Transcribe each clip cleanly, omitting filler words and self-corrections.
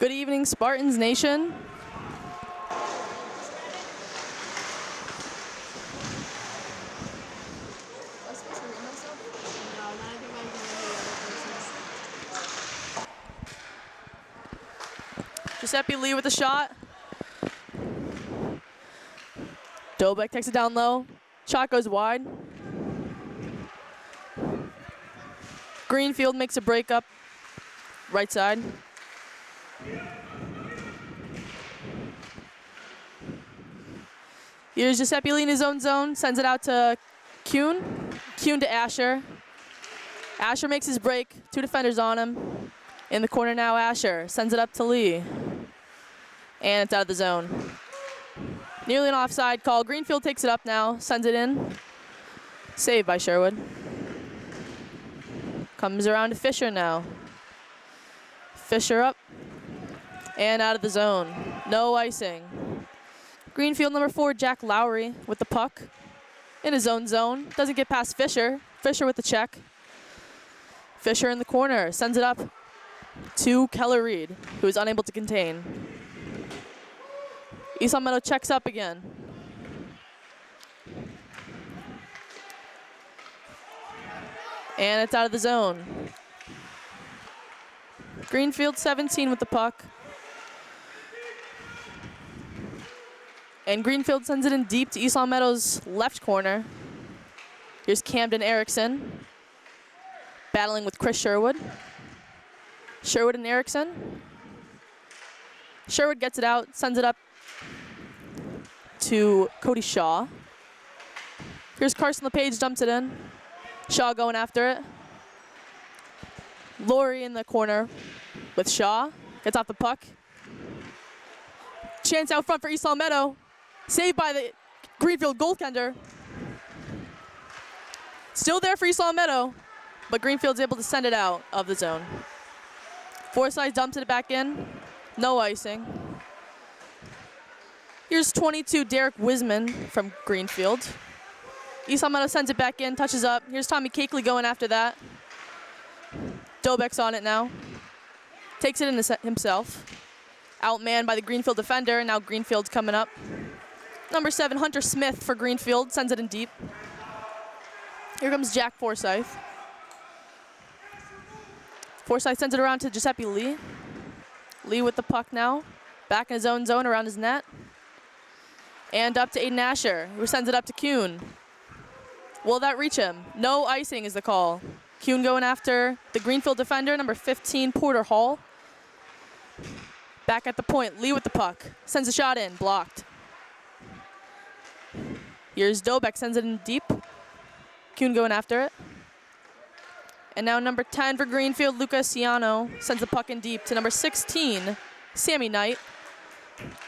Good evening, Spartans Nation. Giuseppe Lee with the shot. Dobek takes it down low. Shot goes wide. Greenfield makes a break up. Right side. Here's Giuseppe Lee in his own zone. Sends it out to Kuhn. Kuhn to Asher. Asher makes his break. Two defenders on him. In the corner now, Asher sends it up to Lee. And it's out of the zone. Nearly an offside call. Greenfield takes it up now, sends it in. Saved by Sherwood. Comes around to Fisher now. Fisher up. And out of the zone. No icing. Greenfield number 4, Jack Lowry with the puck. In his own zone. Doesn't get past Fisher. Fisher with the check. Fisher in the corner. Sends it up to Keller Reed, who is unable to contain. East Meadow checks up again. And it's out of the zone. Greenfield 17 with the puck. And Greenfield sends it in deep to East Meadow's left corner. Here's Camden Erickson battling with Chris Sherwood. Sherwood and Erickson. Sherwood gets it out, sends it up to Cody Shaw. Here's Carson LePage, dumps it in. Shaw going after it. Laurie in the corner with Shaw. Gets off the puck. Chance out front for East Meadow. Saved by the Greenfield goaltender. Still there for East Meadow, but Greenfield's able to send it out of the zone. Forsyth dumps it back in. No icing. Here's 22, Derek Wiseman from Greenfield. East Meadow sends it back in, touches up. Here's Tommy Cakeley going after that. Dobek's on it now. Takes it in himself. Outmanned by the Greenfield defender. Now Greenfield's coming up. Number 7, Hunter Smith for Greenfield. Sends it in deep. Here comes Jack Forsyth. Forsyth sends it around to Giuseppe Lee. Lee with the puck now. Back in his own zone around his net. And up to Aiden Asher, who sends it up to Kuhn. Will that reach him? No icing is the call. Kuhn going after the Greenfield defender, number 15, Porter Hall. Back at the point, Lee with the puck. Sends a shot in, blocked. Here's Dobek, sends it in deep. Kuhn going after it. And now number 10 for Greenfield, Luca Ciano, sends the puck in deep to number 16, Sammy Knight.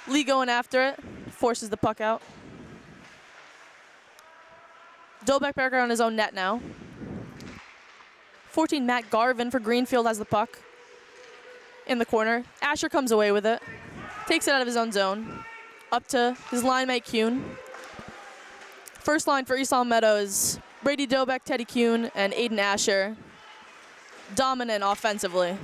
Lee going after it, forces the puck out. Dobek back on his own net now. 14, Matt Garvin for Greenfield has the puck in the corner. Asher comes away with it, takes it out of his own zone, up to his line mate Kuhn. First line for East Meadow is Brady Dobek, Teddy Kuhn, and Aiden Asher. Dominant offensively.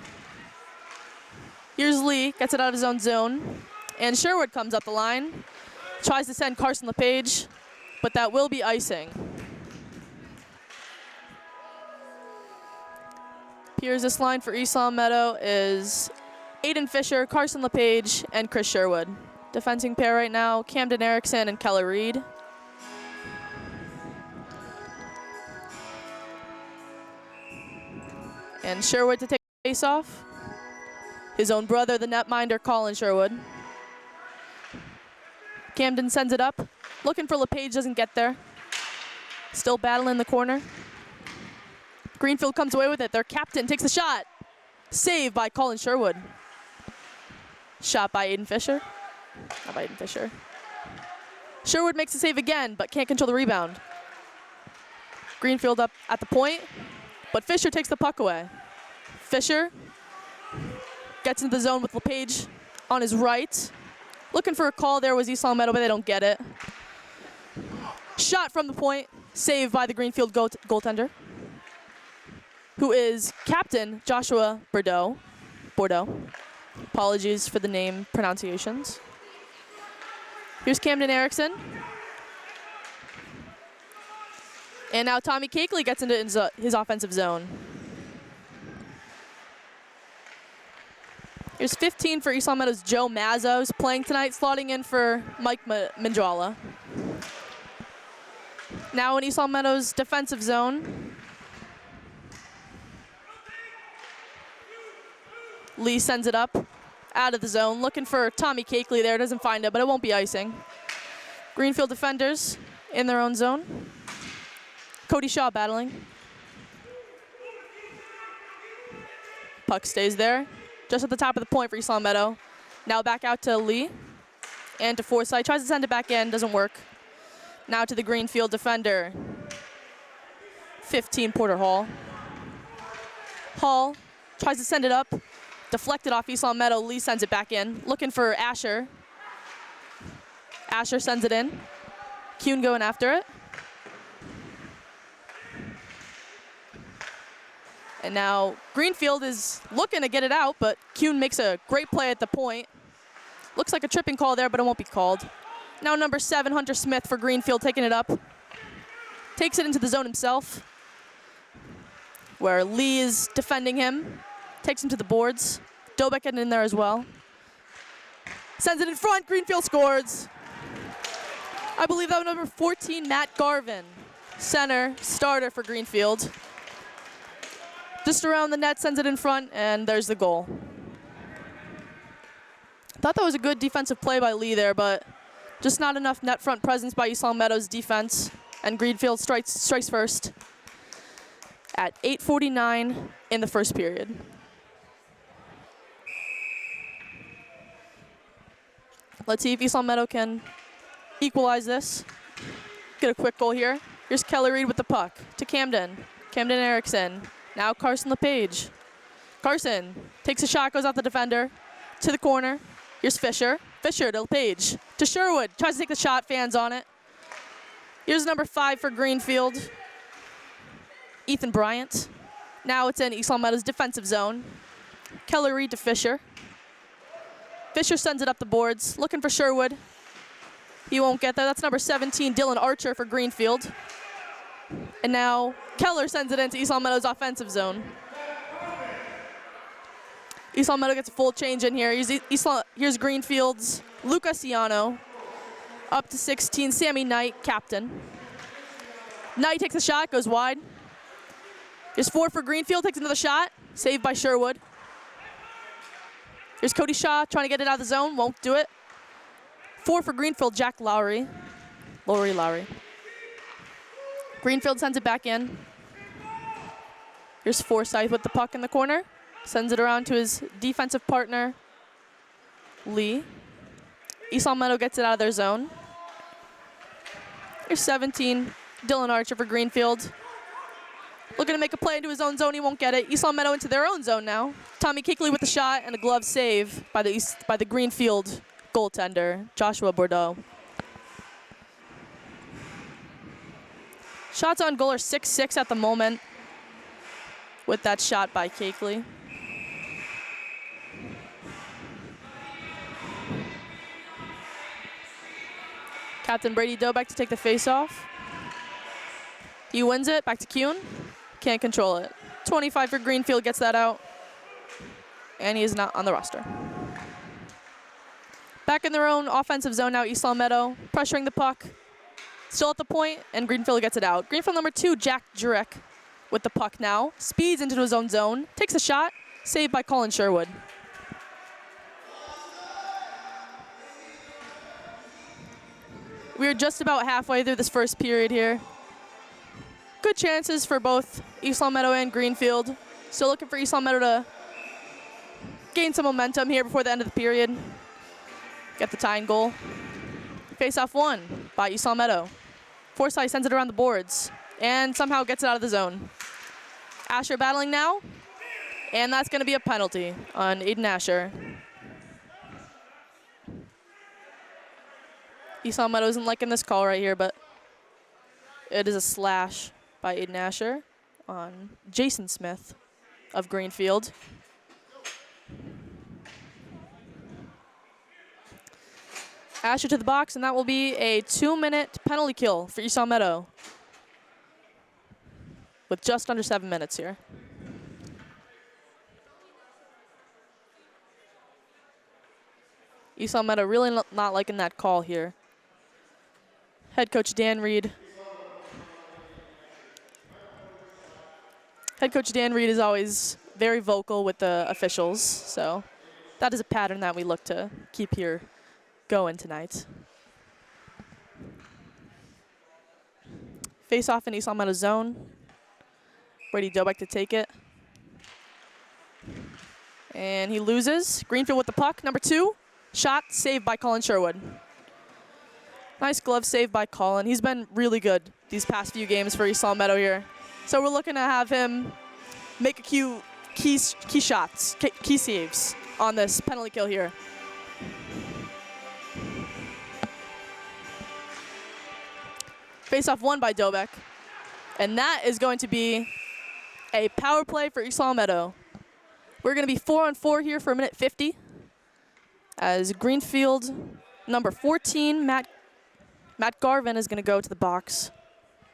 Here's Lee, gets it out of his own zone. And Sherwood comes up the line. Tries to send Carson LePage, but that will be icing. Here's this line for East Meadow is Aiden Fisher, Carson LePage, and Chris Sherwood. Defending pair right now, Camden Erickson and Keller Reed. And Sherwood to take the face off. His own brother, the netminder, Colin Sherwood. Camden sends it up. Looking for LePage, doesn't get there. Still battling in the corner. Greenfield comes away with it. Their captain takes the shot. Saved by Colin Sherwood. Shot by Aiden Fisher. Not by Aiden Fisher. Sherwood makes the save again, but can't control the rebound. Greenfield up at the point, but Fisher takes the puck away. Fisher gets into the zone with LePage on his right. Looking for a call there was East Meadow, but they don't get it. Shot from the point, saved by the Greenfield goaltender, who is captain Joshua Bordeaux. Apologies for the name pronunciations. Here's Camden Erickson. And now Tommy Cakeley gets into his offensive zone. Here's 15 for East Long Meadows' Joe Mazza, who's playing tonight, slotting in for Mike Minjala. Now in East Long Meadows' defensive zone. Lee sends it up out of the zone, looking for Tommy Cakeley there, doesn't find it, but it won't be icing. Greenfield defenders in their own zone. Cody Shaw battling. Puck stays there, just at the top of the point for East Long Meadow. Now back out to Lee and to Forsyth. Tries to send it back in, doesn't work. Now to the Greenfield defender. 15, Porter Hall. Hall tries to send it up. Deflected off East Long Meadow. Lee sends it back in. Looking for Asher. Asher sends it in. Kuhn going after it. And now Greenfield is looking to get it out, but Kuhn makes a great play at the point. Looks like a tripping call there, but it won't be called. Now number 7, Hunter Smith for Greenfield, taking it up. Takes it into the zone himself, where Lee is defending him. Takes him to the boards. Dobek getting in there as well. Sends it in front, Greenfield scores. I believe that was number 14, Matt Garvin, center, starter for Greenfield. Just around the net, sends it in front, and there's the goal. Thought that was a good defensive play by Lee there, but just not enough net front presence by East Long Meadows defense, and Greenfield strikes first at 8:49 in the first period. Let's see if East Long Meadow can equalize this. Get a quick goal here. Here's Kelly Reed with the puck to Camden. Camden Erickson. Now Carson LePage. Carson takes a shot, goes out the defender to the corner. Here's Fisher. Fisher to LePage. To Sherwood. Tries to take the shot, fans on it. Here's number 5 for Greenfield, Ethan Bryant. Now it's in East Long Meadows' defensive zone. Kelly Reed to Fisher. Fisher sends it up the boards, looking for Sherwood. He won't get there. That's number 17, Dylan Archer for Greenfield. And now Keller sends it into East Long Meadows' offensive zone. East Long Meadow gets a full change in here. Here's Greenfield's Luca Ciano. Up to 16, Sammy Knight, captain. Knight takes a shot, goes wide. Here's 4 for Greenfield, takes another shot. Saved by Sherwood. Here's Cody Shaw trying to get it out of the zone, won't do it. 4 for Greenfield, Jack Lowry. Lowry. Greenfield sends it back in. Here's Forsyth with the puck in the corner. Sends it around to his defensive partner, Lee. East Long Meadow gets it out of their zone. Here's 17, Dylan Archer for Greenfield. Looking to make a play into his own zone, he won't get it. East Long Meadow into their own zone now. Tommy Cakeley with the shot and a glove save by the Greenfield goaltender, Joshua Bordeaux. Shots on goal are 6-6 at the moment with that shot by Cakeley. Captain Brady Dobek to take the face-off. He wins it, back to Kuhn. Can't control it. 25 for Greenfield, gets that out. And he is not on the roster. Back in their own offensive zone now, East Long Meadow, pressuring the puck. Still at the point, and Greenfield gets it out. Greenfield number 2, Jack Jurek with the puck now. Speeds into his own zone, takes a shot, saved by Colin Sherwood. We are just about halfway through this first period here. Good chances for both East Long Meadow and Greenfield. Still looking for East Long Meadow to gain some momentum here before the end of the period. Get the tying goal. Face-off won by East Long Meadow. Forsyth sends it around the boards and somehow gets it out of the zone. Asher battling now, and that's going to be a penalty on Aiden Asher. East Long Meadow isn't liking this call right here, but it is a slash by Aiden Asher on Jason Smith of Greenfield. Asher to the box, and that will be a 2-minute penalty kill for East Long Meadow with just under 7 minutes here. East Long Meadow really not liking that call here. Head coach Dan Reed. Head coach Dan Reed is always very vocal with the officials, so that is a pattern that we look to keep here going tonight. Face off in East Long Meadow zone. Brady Dobeck to take it. And he loses. Greenfield with the puck, number 2. Shot saved by Colin Sherwood. Nice glove save by Colin. He's been really good these past few games for East Long Meadow here. So we're looking to have him make a few key shots, key saves on this penalty kill here. Face-off won by Dobeck. And that is going to be a power play for East Long Meadow. We're going to be 4-on-4 here for 1:50. As Greenfield, number 14, Matt Garvin is going to go to the box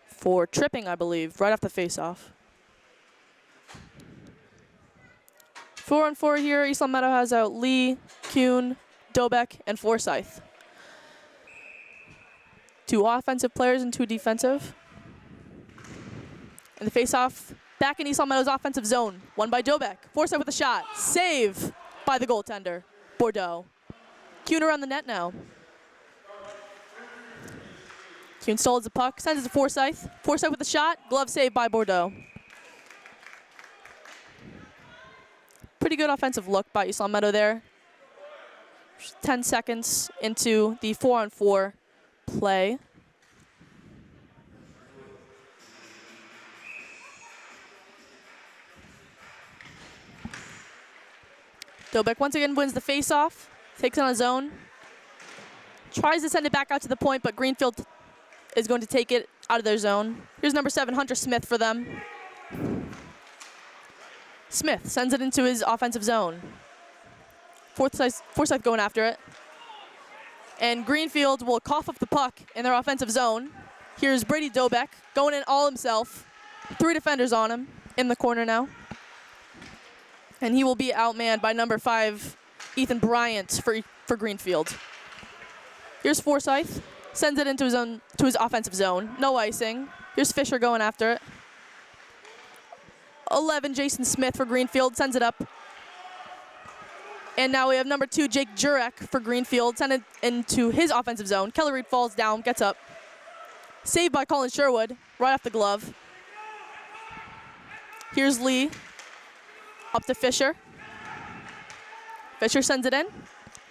for tripping, I believe, right off the face-off. 4-on-4 here. East Long Meadow has out Lee, Kuhn, Dobeck, and Forsyth. 2 offensive players and 2 defensive. And the face-off back in East Long Meadow's offensive zone. Won by Dobeck. Forsyth with a shot. Save by the goaltender, Bordeaux. Kuhn around the net now. Kuhn still holds the puck, sends it to Forsyth. Forsyth with a shot, glove save by Bordeaux. Pretty good offensive look by East Long Meadow there. 10 seconds into the 4-on-4 play. Dobeck once again wins the face-off, takes it on his own. Tries to send it back out to the point, but Greenfield is going to take it out of their zone. Here's number 7, Hunter Smith for them. Smith sends it into his offensive zone. Forsyth going after it. And Greenfield will cough up the puck in their offensive zone. Here's Brady Dobeck going in all himself. 3 defenders on him in the corner now. And he will be outmanned by number 5, Ethan Bryant for Greenfield. Here's Forsyth. Sends it into his offensive zone. No icing. Here's Fisher going after it. 11, Jason Smith for Greenfield. Sends it up. And now we have number 2, Jake Jurek for Greenfield. Send it into his offensive zone. Kelly Reed falls down, gets up. Saved by Colin Sherwood, right off the glove. Here's Lee. Up to Fisher. Fisher sends it in.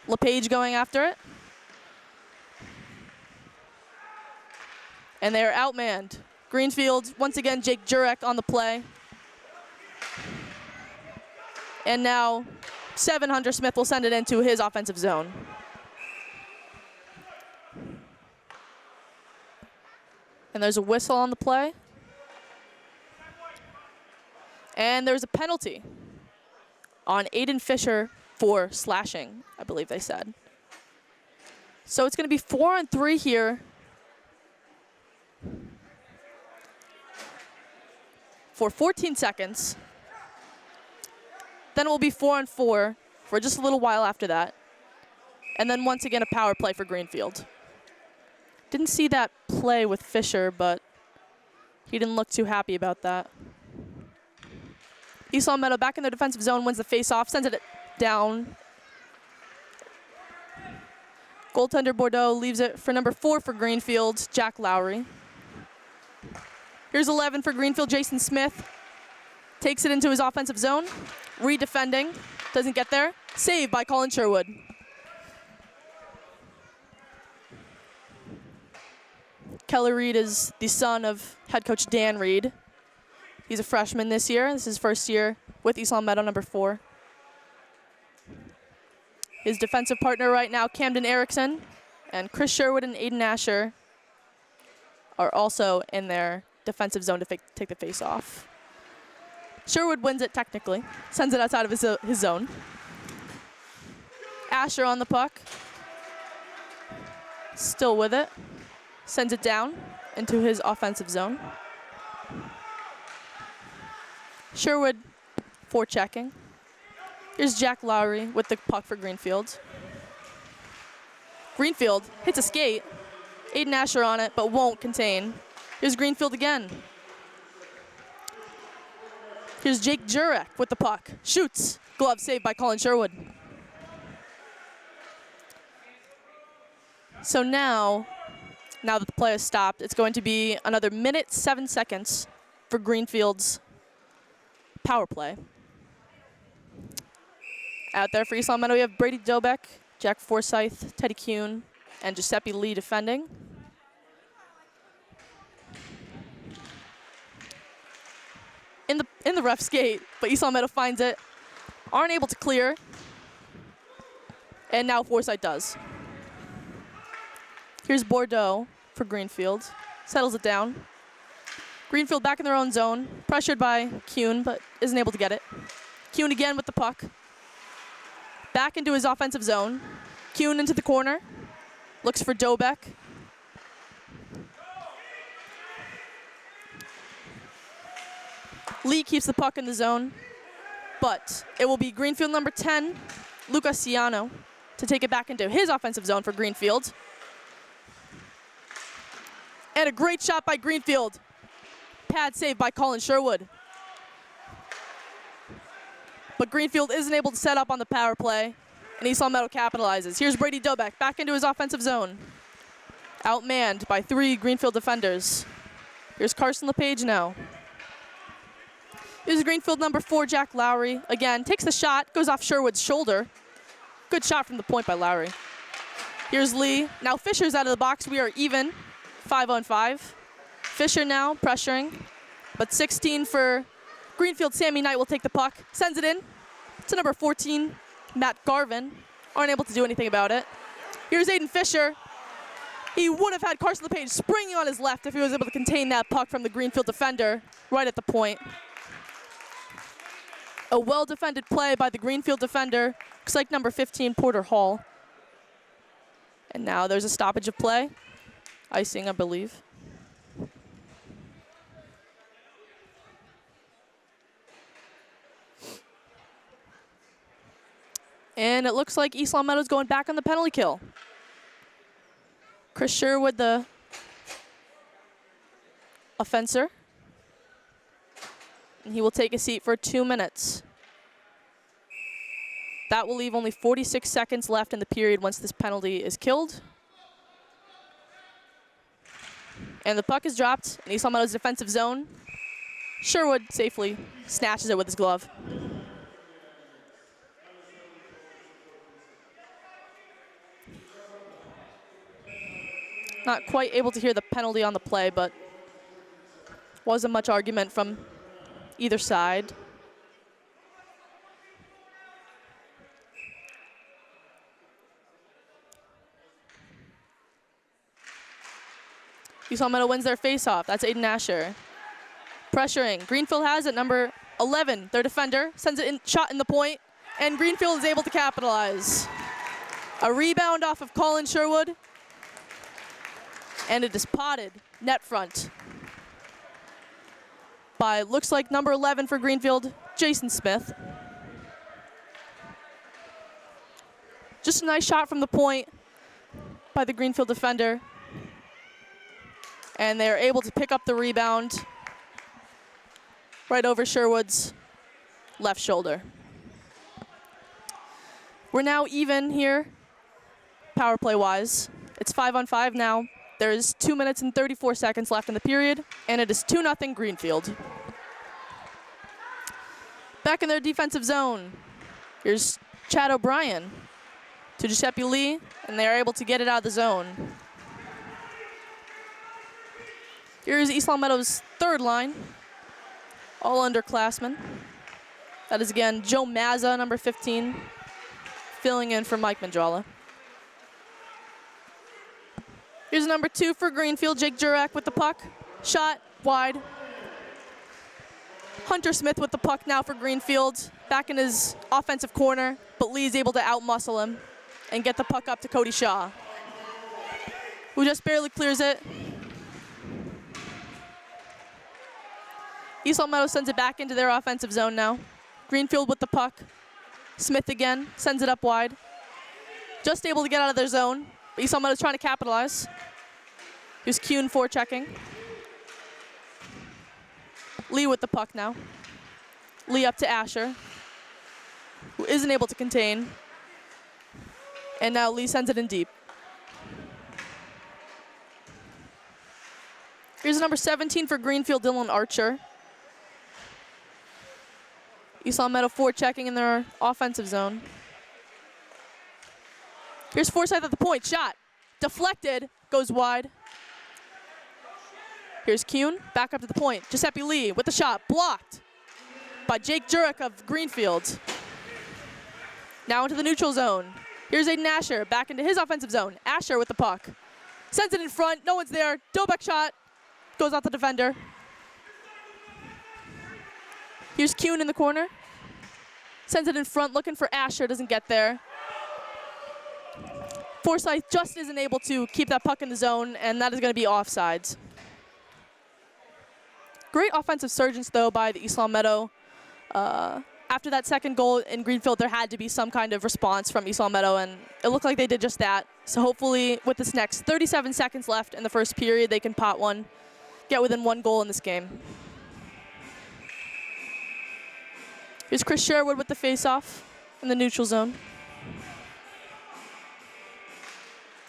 LePage going after it. And they are outmanned. Greenfield, once again, Jake Jurek on the play. And now 7, Hunter Smith will send it into his offensive zone. And there's a whistle on the play. And there's a penalty on Aiden Fisher for slashing, I believe they said. So it's going to be 4-on-3 here for 14 seconds. Then it will be 4-on-4 for just a little while after that. And then once again, a power play for Greenfield. Didn't see that play with Fisher, but he didn't look too happy about that. East Long Meadow back in their defensive zone, wins the face-off, sends it down. Goaltender Bordeaux leaves it for number 4 for Greenfield, Jack Lowry. Here's 11 for Greenfield, Jason Smith. Takes it into his offensive zone. Redefending, doesn't get there. Saved by Colin Sherwood. Kelly Reed is the son of head coach Dan Reed. He's a freshman this year. This is his first year with East Long Meadow, number 4. His defensive partner right now, Camden Erickson, and Chris Sherwood and Aiden Asher are also in their defensive zone to take the face off. Sherwood wins it technically, sends it outside of his zone. Asher on the puck. Still with it. Sends it down into his offensive zone. Sherwood forechecking. Here's Jack Lowry with the puck for Greenfield. Greenfield hits a skate. Aiden Asher on it, but won't contain. Here's Greenfield again. Here's Jake Jurek with the puck. Shoots. Glove saved by Colin Sherwood. So now that the play has stopped, it's going to be another minute, 7 seconds for Greenfield's power play. Out there for East Long Meadow, we have Brady Dobeck, Jack Forsyth, Teddy Kuhn, and Giuseppe Lee defending. In the rough skate, but East Long Meadow finds it. Aren't able to clear. And now Forsyth does. Here's Bordeaux for Greenfield. Settles it down. Greenfield back in their own zone. Pressured by Kuhn, but isn't able to get it. Kuhn again with the puck. Back into his offensive zone. Kuhn into the corner. Looks for Dobeck. Lee keeps the puck in the zone, but it will be Greenfield number 10, Lucas Ciano, to take it back into his offensive zone for Greenfield. And a great shot by Greenfield. Pad save by Colin Sherwood. But Greenfield isn't able to set up on the power play, and East Long Meadow capitalizes. Here's Brady Dobeck back into his offensive zone. Outmanned by 3 Greenfield defenders. Here's Carson LePage now. Here's Greenfield number 4, Jack Lowry. Again, takes the shot, goes off Sherwood's shoulder. Good shot from the point by Lowry. Here's Lee. Now Fisher's out of the box. We are even, 5-on-5. Fisher now pressuring, but 16 for Greenfield. Sammy Knight will take the puck, sends it in to number 14, Matt Garvin. Aren't able to do anything about it. Here's Aiden Fisher. He would have had Carson LePage springing on his left if he was able to contain that puck from the Greenfield defender right at the point. A well-defended play by the Greenfield defender. Looks like number 15, Porter Hall. And now there's a stoppage of play. Icing, I believe. And it looks like East Long Meadow's going back on the penalty kill. Chris Sherwood, the offenser. And he will take a seat for 2 minutes. That will leave only 46 seconds left in the period once this penalty is killed. And the puck is dropped in East Long Meadow's defensive zone. Sherwood safely snatches it with his glove. Not quite able to hear the penalty on the play, but wasn't much argument from either side. East Long Meadow wins their faceoff. That's Aiden Asher. Pressuring. Greenfield has it. Number 11, their defender, sends it in, shot in the point, and Greenfield is able to capitalize. A rebound off of Colin Sherwood, and it is potted net front by, looks like number 11 for Greenfield, Jason Smith. Just a nice shot from the point by the Greenfield defender. And they're able to pick up the rebound right over Sherwood's left shoulder. We're now even here, power play-wise. It's 5-on-5 now. There's 2 minutes and 34 seconds left in the period, and it is 2-0 Greenfield. Back in their defensive zone, here's Chad O'Brien to Giuseppe Lee, and they are able to get it out of the zone. Here's East Long Meadow's third line, all underclassmen. That is again Joe Mazza, number 15, filling in for Mike Mandrala. Here's number 2 for Greenfield, Jake Jurek with the puck. Shot wide. Hunter Smith with the puck now for Greenfield, back in his offensive corner, but Lee's able to outmuscle him and get the puck up to Cody Shaw. who just barely clears it. East Meadow sends it back into their offensive zone now. Greenfield with the puck. Smith again, sends it up wide. Just able to get out of their zone. But East Meadow's trying to capitalize. Here's Kuhn forechecking. Lee with the puck now. Lee up to Asher, who isn't able to contain. And now Lee sends it in deep. Here's number 17 for Greenfield, Dylan Archer. East Meadow forechecking in their offensive zone. Here's Forsyth at the point, shot. Deflected, goes wide. Here's Kuhn, back up to the point. Giuseppe Lee with the shot, blocked by Jake Jurek of Greenfield. Now into the neutral zone. Here's Aiden Asher, back into his offensive zone. Asher with the puck. Sends it in front, no one's there. Dobek shot, goes out the defender. Here's Kuhn in the corner. Sends it in front, looking for Asher, doesn't get there. Forsyth just isn't able to keep that puck in the zone, and that is going to be offsides. Great offensive surgence, though, by the East Long Meadow. After that second goal in Greenfield, there had to be some kind of response from East Long Meadow, and it looked like they did just that. So hopefully, with this next 37 seconds left in the first period, they can pot one, get within one goal in this game. Here's Chris Sherwood with the face-off in the neutral zone.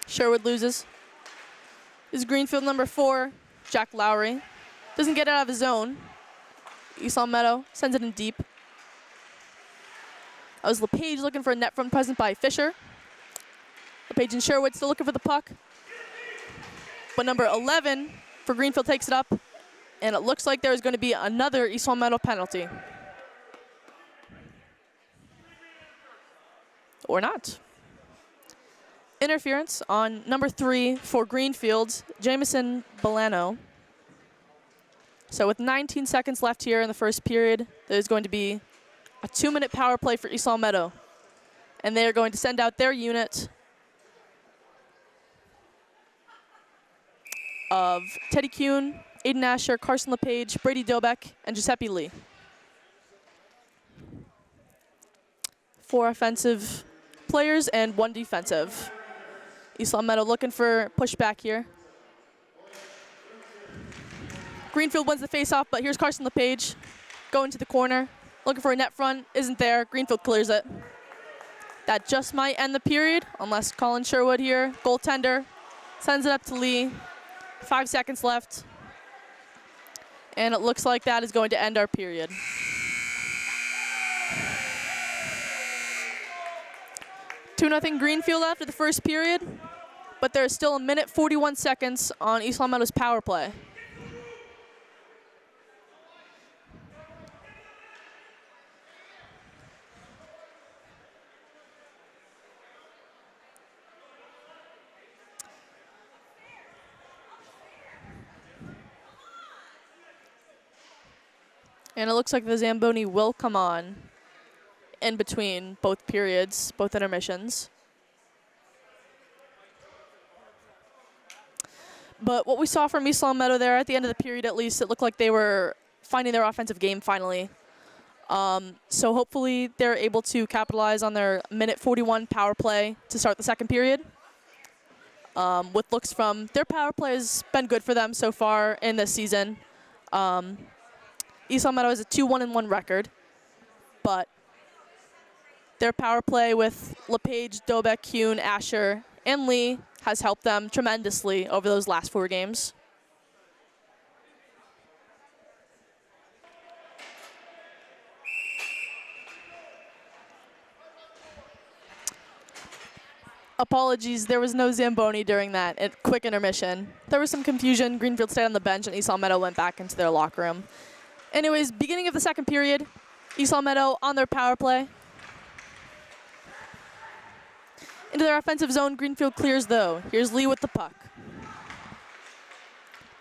Sherwood loses. This is Greenfield number 4, Jack Lowry. Doesn't get out of his zone. East Long Meadow sends it in deep. That was LePage looking for a net front present by Fisher. LePage and Sherwood still looking for the puck. But number 11 for Greenfield takes it up. And it looks like there's going to be another East Long Meadow penalty. Or not. Interference on number 3 for Greenfield, Jamison Bolano. So with 19 seconds left here in the first period, there's going to be a 2-minute power play for East Long Meadow. And they are going to send out their unit of Teddy Kuhn, Aiden Asher, Carson LePage, Brady Dobek, and Giuseppe Lee. 4 offensive players and 1 defensive. East Long Meadow looking for pushback here. Greenfield wins the face-off, but here's Carson LePage going to the corner, looking for a net front, isn't there. Greenfield clears it. That just might end the period, unless Colin Sherwood here, goaltender, sends it up to Lee. 5 seconds left. And it looks like that is going to end our period. Two 2-0 Greenfield after the first period, but there's still 1:41 seconds on East Long Meadow's power play. And it looks like the Zamboni will come on in between both periods, both intermissions. But what we saw from East Long Meadow there at the end of the period, at least, it looked like they were finding their offensive game finally. So hopefully they're able to capitalize on their 1:41 power play to start the second period. With looks from their power play has been good for them so far in this season. East Long Meadow has a 2-1-1 record, but their power play with LePage, Dobek, Kuhn, Asher, and Lee has helped them tremendously over those last 4 games. Apologies, there was no Zamboni during that quick intermission. There was some confusion. Greenfield stayed on the bench, and East Long Meadow went back into their locker room. Anyways, beginning of the second period, East Long Meadow on their power play. Into their offensive zone, Greenfield clears though. Here's Lee with the puck.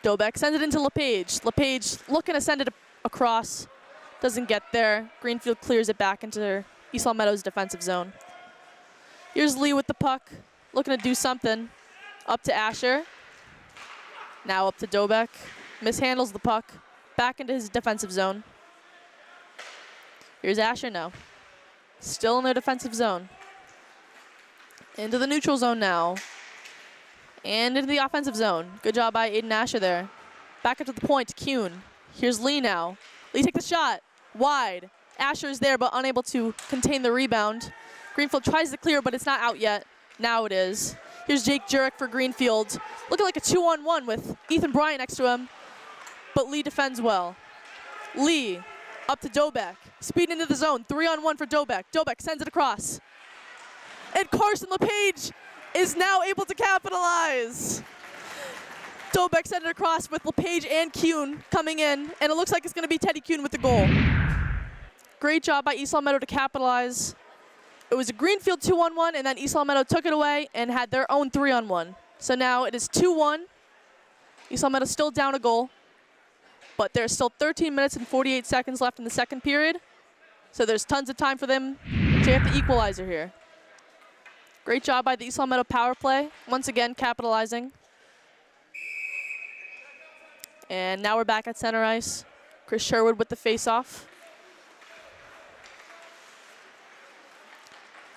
Dobek sends it into LePage. LePage looking to send it across. Doesn't get there. Greenfield clears it back into East Long Meadow's defensive zone. Here's Lee with the puck, looking to do something. Up to Asher. Now up to Dobek. Mishandles the puck. Back into his defensive zone. Here's Asher now. Still in their defensive zone. Into the neutral zone now. And into the offensive zone. Good job by Aiden Asher there. Back up to the point to Kuhn. Here's Lee now. Lee takes the shot. Wide. Asher is there but unable to contain the rebound. Greenfield tries to clear, but it's not out yet. Now it is. Here's Jake Jurek for Greenfield. Looking like a 2-on-1 with Ethan Bryant next to him. But Lee defends well. Lee up to Dobek. Speed into the zone. 3-on-1 for Dobek. Dobek sends it across. And Carson LePage is now able to capitalize. Dobek sent it across with LePage and Kuhn coming in. And it looks like it's going to be Teddy Kuhn with the goal. Great job by East Long Meadow to capitalize. It was a Greenfield 2-on-1, and then East Long Meadow took it away and had their own 3-on-1. So now it is 2-1. East Long Meadow still down a goal, but there's still 13 minutes and 48 seconds left in the second period. So there's tons of time for them to get the equalizer here. Great job by the East Long Meadow power play, once again capitalizing. And now we're back at center ice. Chris Sherwood with the face-off.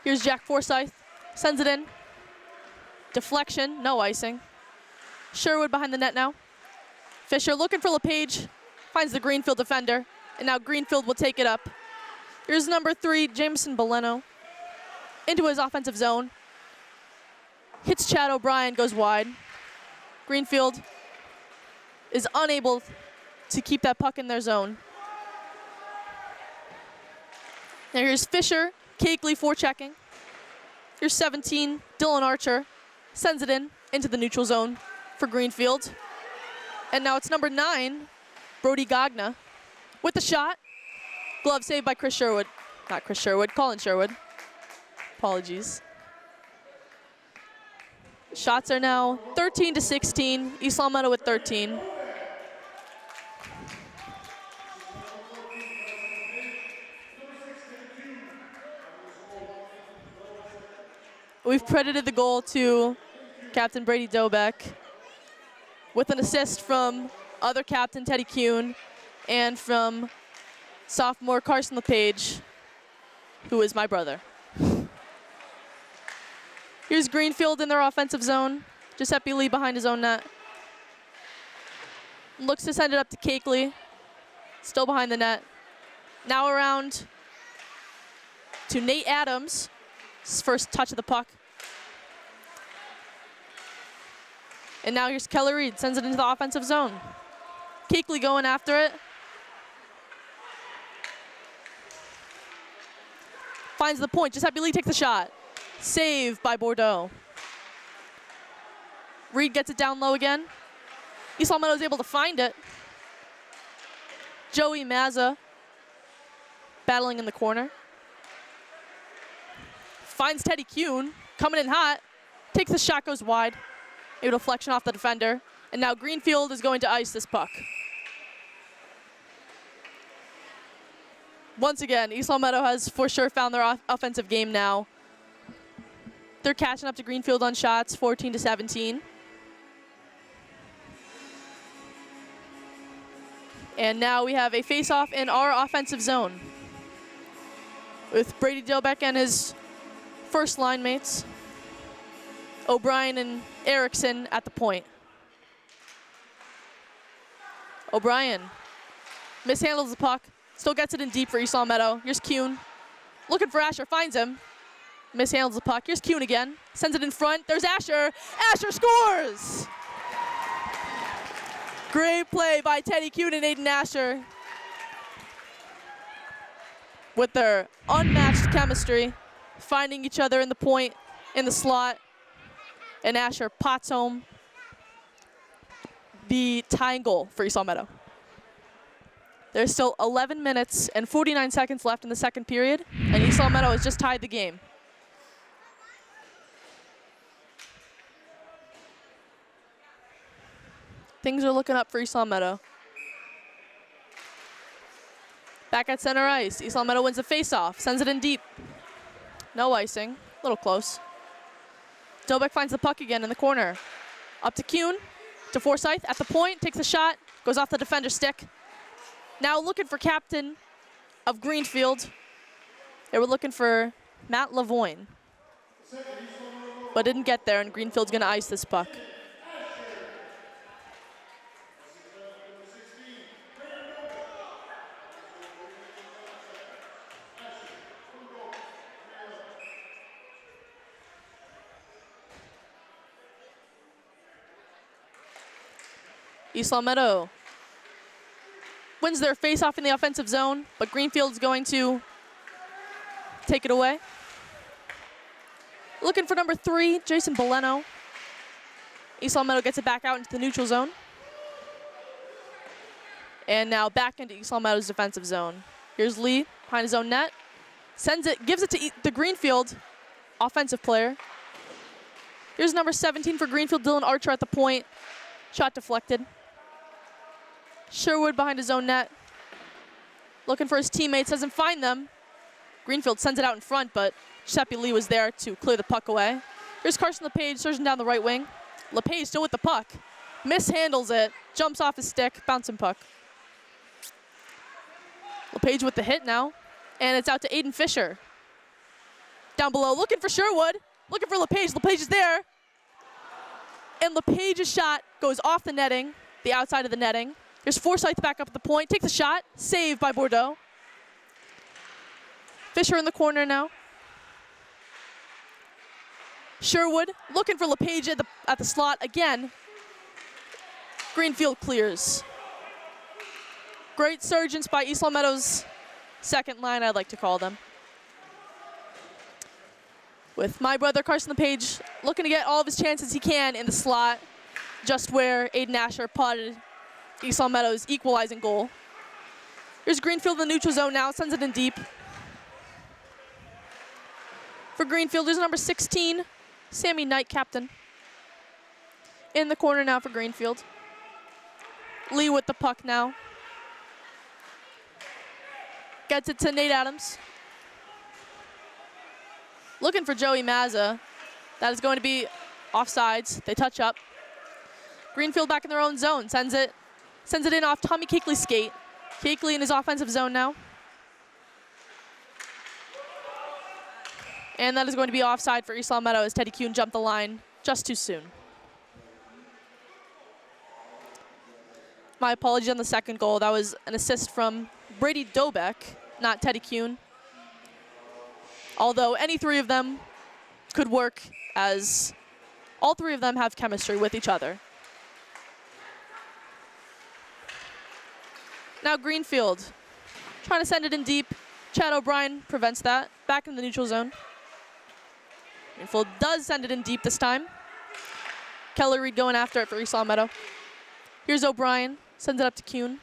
Here's Jack Forsyth, sends it in. Deflection, no icing. Sherwood behind the net now. Fisher looking for LePage, finds the Greenfield defender, and now Greenfield will take it up. Here's number 3, Jameson Boleno, into his offensive zone. Hits Chad O'Brien, goes wide. Greenfield is unable to keep that puck in their zone. Now here's Fisher, Cakeley forechecking. Here's 17, Dylan Archer, sends it in into the neutral zone for Greenfield. And now it's number 9, Brody Gagna, with the shot. Glove saved by Chris Sherwood. Not Chris Sherwood, Colin Sherwood. Apologies. Shots are now 13-16, East Long Meadow with 13. We've credited the goal to Captain Brady Dobek with an assist from other captain Teddy Kuhn and from sophomore Carson LePage, who is my brother. Here's Greenfield in their offensive zone. Giuseppe Lee behind his own net. Looks to send it up to Cakeley, still behind the net. Now around to Nate Adams. His first touch of the puck. And now here's Kelly Reed, sends it into the offensive zone. Cakeley going after it. Finds the point, Giuseppe Lee takes the shot. Save by Bordeaux. Reed gets it down low again. East Long Meadow is able to find it. Joey Mazza battling in the corner. Finds Teddy Kuhn, coming in hot. Takes the shot, goes wide. A deflection off the defender. And now Greenfield is going to ice this puck. Once again, East Long Meadow has for sure found their offensive game now. They're catching up to Greenfield on shots, 14-17. And now we have a face-off in our offensive zone with Brady Dilbeck and his first line mates, O'Brien and Erickson at the point. O'Brien mishandles the puck, still gets it in deep for East Long Meadow. Here's Kuhn, looking for Asher, finds him, mishandles the puck. Here's Kuhn again, sends it in front. There's Asher. Asher scores! Great play by Teddy Kuhn and Aiden Asher with their unmatched chemistry, finding each other in the point, in the slot, and Asher pots home the tying goal for East Long Meadow. There's still 11 minutes and 49 seconds left in the second period, and East Long Meadow has just tied the game. Things are looking up for East Long Meadow. Back at center ice, East Long Meadow wins the face-off, sends it in deep. No icing, a little close. Dobek finds the puck again in the corner. Up to Kuhn, to Forsyth, at the point, takes a shot, goes off the defender's stick. Now looking for captain of Greenfield. They were looking for Matt Lavoine, but didn't get there, and Greenfield's gonna ice this puck. East Long Meadow wins their face-off in the offensive zone, but Greenfield's going to take it away. Looking for number 3, Jason Boleno. East Long Meadow gets it back out into the neutral zone. And now back into East Long Meadow's defensive zone. Here's Lee behind his own net. Sends it, gives it to the Greenfield offensive player. Here's number 17 for Greenfield, Dylan Archer at the point. Shot deflected. Sherwood behind his own net. Looking for his teammates, doesn't find them. Greenfield sends it out in front, but Giuseppe Lee was there to clear the puck away. Here's Carson LePage surging down the right wing. LePage still with the puck. Mishandles it, jumps off his stick, bouncing puck. LePage with the hit now, and it's out to Aiden Fisher. Down below, looking for Sherwood, looking for LePage. LePage is there. And LePage's shot goes off the netting, the outside of the netting. Here's Forsyth back up at the point, takes a shot, saved by Bordeaux. Fisher in the corner now. Sherwood looking for LePage at the slot again. Greenfield clears. Great surgence by East Long Meadow's second line, I'd like to call them. With my brother Carson LePage looking to get all of his chances he can in the slot, just where Aiden Asher potted East Long Meadow's equalizing goal. Here's Greenfield in the neutral zone now, sends it in deep. For Greenfield, there's number 16, Sammy Knight, captain. In the corner now for Greenfield. Lee with the puck now. Gets it to Nate Adams. Looking for Joey Mazza. That is going to be offsides. They touch up. Greenfield back in their own zone. Sends it in off Tommy Keekley's skate. Keekley in his offensive zone now. And that is going to be offside for East Long Meadow as Teddy Kuhn jumped the line just too soon. My apologies on the second goal. That was an assist from Brady Dobeck, not Teddy Kuhn. Although any three of them could work, as all three of them have chemistry with each other. Now Greenfield trying to send it in deep. Chad O'Brien prevents that. Back in the neutral zone. Greenfield does send it in deep this time. Kelly Reed going after it for East Long Meadow. Here's O'Brien, sends it up to Kuhn.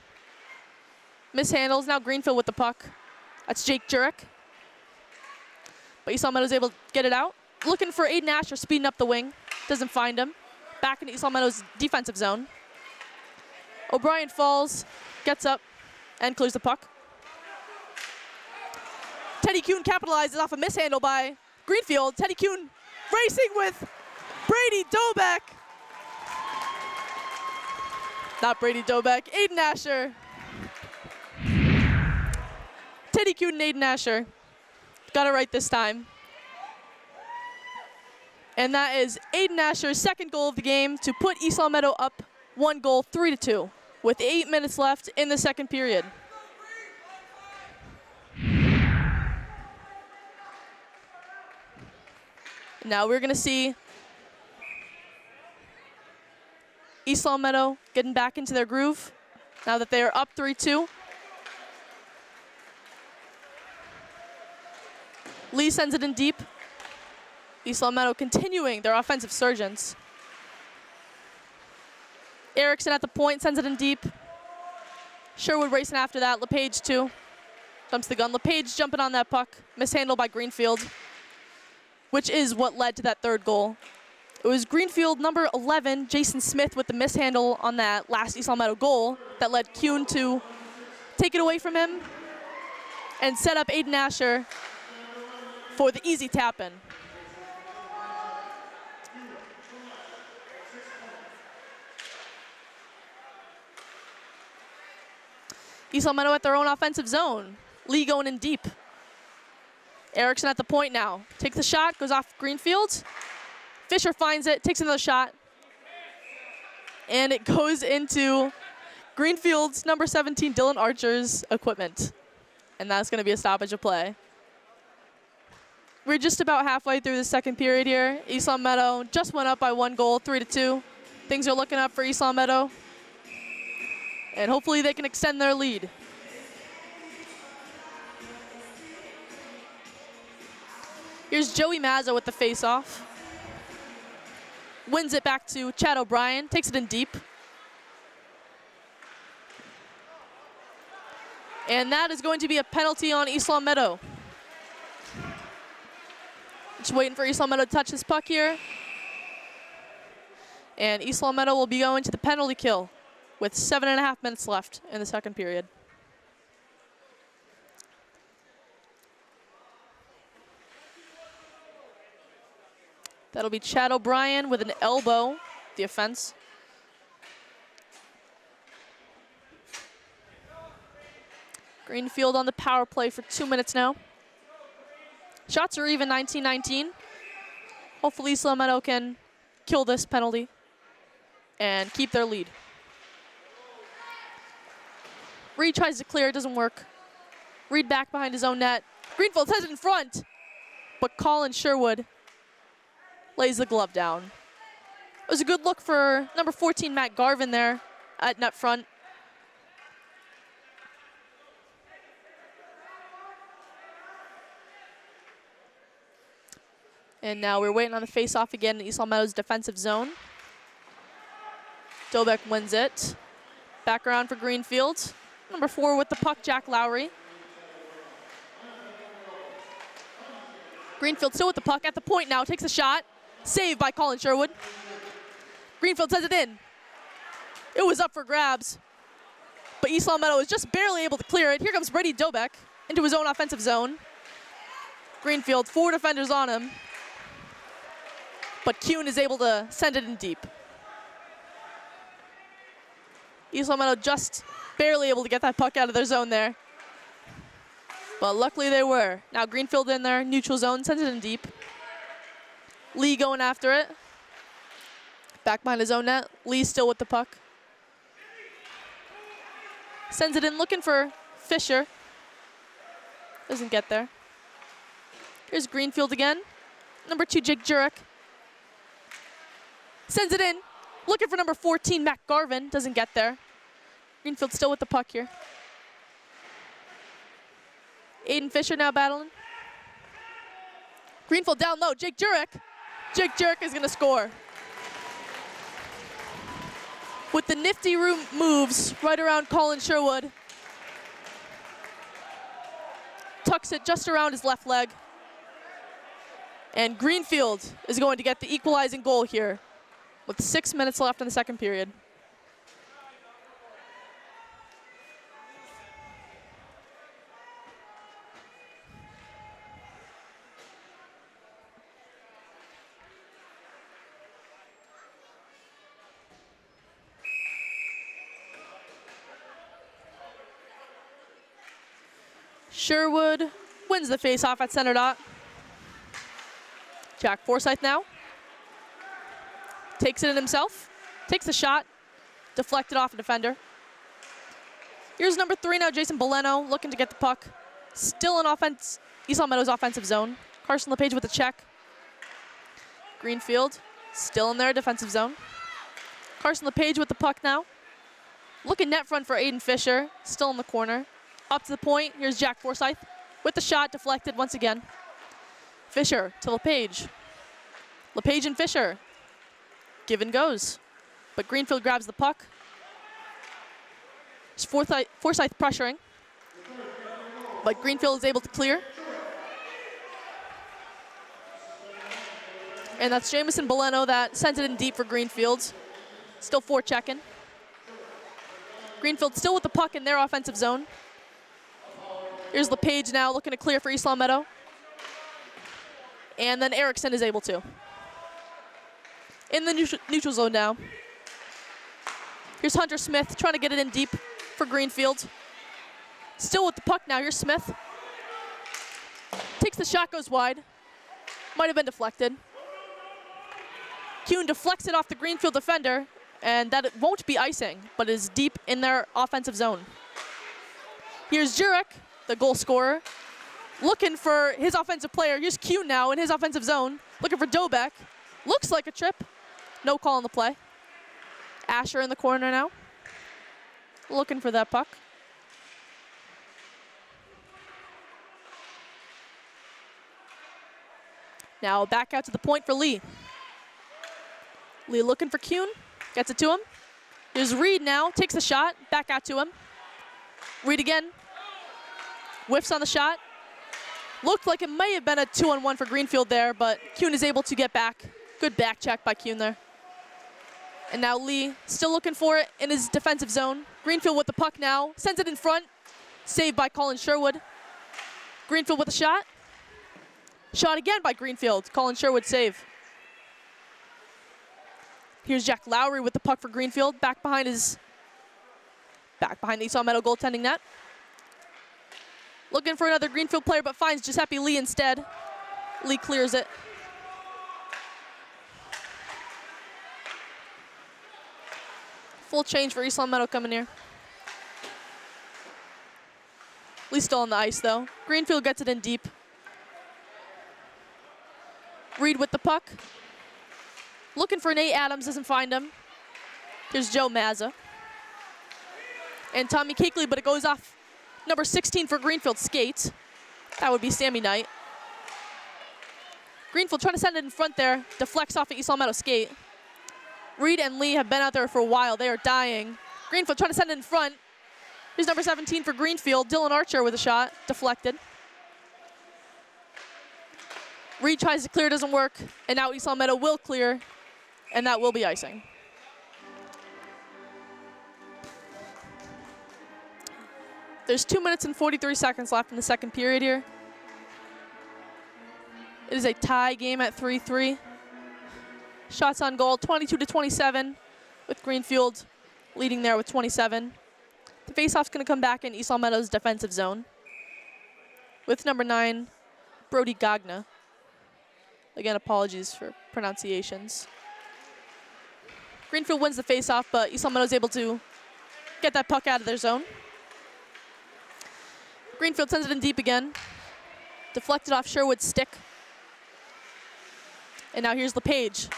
Mishandles, now Greenfield with the puck. That's Jake Jurek. But East Long Meadow's able to get it out. Looking for Aiden Asher, speeding up the wing. Doesn't find him. Back into East Long Meadow's defensive zone. O'Brien falls, gets up, and clears the puck. Teddy Kuhn capitalizes off a mishandle by Greenfield. Teddy Kuhn racing with Brady Dobeck. Not Brady Dobeck, Aiden Asher. Teddy Kuhn and Aiden Asher. Got it right this time. And that is Aiden Asher's second goal of the game to put East Long Meadow up 1 goal, 3-2, with 8 minutes left in the second period. Now we're going to see East Long Meadow getting back into their groove now that they are up 3-2. Lee sends it in deep. East Long Meadow continuing their offensive surgence. Erickson at the point, sends it in deep. Sherwood racing after that. LePage too. Dumps the gun. LePage jumping on that puck. Mishandled by Greenfield, which is what led to that third goal. It was Greenfield number 11, Jason Smith, with the mishandle on that last East Long Meadow goal that led Kuhn to take it away from him and set up Aiden Asher for the easy tap-in. East Long Meadow at their own offensive zone. Lee going in deep. Erickson at the point now. Takes the shot, goes off Greenfield. Fisher finds it, takes another shot. And it goes into Greenfield's number 17, Dylan Archer's equipment. And that's going to be a stoppage of play. We're just about halfway through the second period here. East Long Meadow just went up by 1 goal, 3-2. Things are looking up for East Long Meadow. And hopefully they can extend their lead. Here's Joey Mazza with the face-off. Wins it back to Chad O'Brien, takes it in deep. And that is going to be a penalty on East Long Meadow. Just waiting for East Long Meadow to touch this puck here. And East Long Meadow will be going to the penalty kill with 7.5 minutes left in the second period. That'll be Chad O'Brien with an elbow, the offense. Greenfield on the power play for 2 minutes now. Shots are even 19-19. Hopefully East Long Meadow can kill this penalty and keep their lead. Reed tries to clear, it doesn't work. Reed back behind his own net. Greenfield has it in front, but Colin Sherwood lays the glove down. It was a good look for number 14, Matt Garvin there at net front. And now we're waiting on the face-off again in East Long Meadow's defensive zone. Dobek wins it. Back around for Greenfield. Number 4 with the puck, Jack Lowry. Greenfield still with the puck at the point now, takes a shot. Saved by Colin Sherwood. Greenfield sends it in. It was up for grabs, but East Long Meadow is just barely able to clear it. Here comes Brady Dobek into his own offensive zone. Greenfield, 4 defenders on him, but Kuhn is able to send it in deep. East Long Meadow just barely able to get that puck out of their zone there, but luckily they were. Now Greenfield in their neutral zone, sends it in deep. Lee going after it. Back behind his own net. Lee still with the puck. Sends it in looking for Fisher. Doesn't get there. Here's Greenfield again. Number 2, Jake Jurek. Sends it in. Looking for number 14, Matt Garvin. Doesn't get there. Greenfield still with the puck here. Aiden Fisher now battling. Greenfield down low. Jake Jurek. Jake Jurek is going to score. With the nifty moves right around Colin Sherwood. Tucks it just around his left leg. And Greenfield is going to get the equalizing goal here with 6 minutes left in the second period. Sherwood wins the face-off at center dot. Jack Forsyth now. Takes it in himself. Takes the shot. Deflected off a defender. Here's number 3 now, Jason Boleno, looking to get the puck. Still in offense, East Long Meadow's offensive zone. Carson LePage with a check. Greenfield still in their defensive zone. Carson LePage with the puck now. Looking net front for Aiden Fisher, still in the corner. Up to the point, here's Jack Forsyth with the shot, deflected once again. Fisher to LePage. LePage and Fisher. Give and goes. But Greenfield grabs the puck. It's Forsyth pressuring. But Greenfield is able to clear. And that's Jamison Boleno that sends it in deep for Greenfield. Still forechecking. Greenfield still with the puck in their offensive zone. Here's LePage now looking to clear for East Long Meadow. And then Erickson is able to. In the neutral zone now. Here's Hunter Smith trying to get it in deep for Greenfield. Still with the puck now. Here's Smith. Takes the shot, goes wide. Might have been deflected. Kuhn deflects it off the Greenfield defender, and that it won't be icing, but is deep in their offensive zone. Here's Jurek, the goal scorer, looking for his offensive player. Here's Kuhn now in his offensive zone, looking for Dobek. Looks like a trip. No call on the play. Asher in the corner now, looking for that puck. Now back out to the point for Lee. Lee looking for Kuhn, gets it to him. Here's Reed now, takes the shot, back out to him. Reed again, whiffs on the shot. Looked like it may have been a 2-on-1 for Greenfield there, but Kuhn is able to get back. Good back check by Kuhn there. And now Lee still looking for it in his defensive zone. Greenfield with the puck now, sends it in front. Saved by Colin Sherwood. Greenfield with a shot. Shot again by Greenfield. Colin Sherwood save. Here's Jack Lowry with the puck for Greenfield. Back behind the East Long Meadow goaltending net. Looking for another Greenfield player, but finds Giuseppe Lee instead. Lee clears it. Full change for East Long Meadow coming here. Lee still on the ice though. Greenfield gets it in deep. Reed with the puck. Looking for Nate Adams, doesn't find him. Here's Joe Mazza. And Tommy Cakeley, but it goes off number 16 for Greenfield, skate. That would be Sammy Knight. Greenfield trying to send it in front there. Deflects off at East Long Meadow skate. Reed and Lee have been out there for a while. They are dying. Greenfield trying to send it in front. Here's number 17 for Greenfield. Dylan Archer with a shot. Deflected. Reed tries to clear, doesn't work. And now East Long Meadow will clear. And that will be icing. There's 2 minutes and 43 seconds left in the second period here. It is a tie game at 3-3. Shots on goal, 22-27, with Greenfield leading there with 27. The faceoff's going to come back in East Long Meadow's defensive zone with number 9, Brody Gagna. Again, apologies for pronunciations. Greenfield wins the faceoff, but East Long Meadow is able to get that puck out of their zone. Greenfield sends it in deep again. Deflected off Sherwood's stick. And now here's LePage.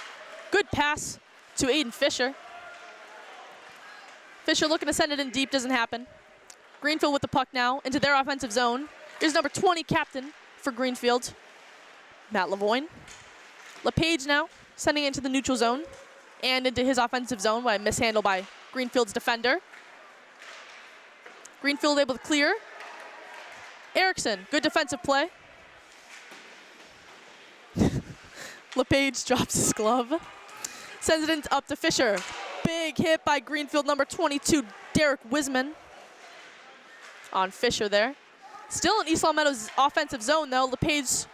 Good pass to Aiden Fisher. Fisher looking to send it in deep, doesn't happen. Greenfield with the puck now into their offensive zone. Here's number 20 captain for Greenfield, Matt Lavoine. LePage now sending it into the neutral zone and into his offensive zone by a mishandle by Greenfield's defender. Greenfield able to clear. Erickson, good defensive play. LePage drops his glove. Sends it in up to Fisher. Big hit by Greenfield number 22, Derek Wisman. On Fisher there. Still in East Long Meadow's offensive zone though. LePage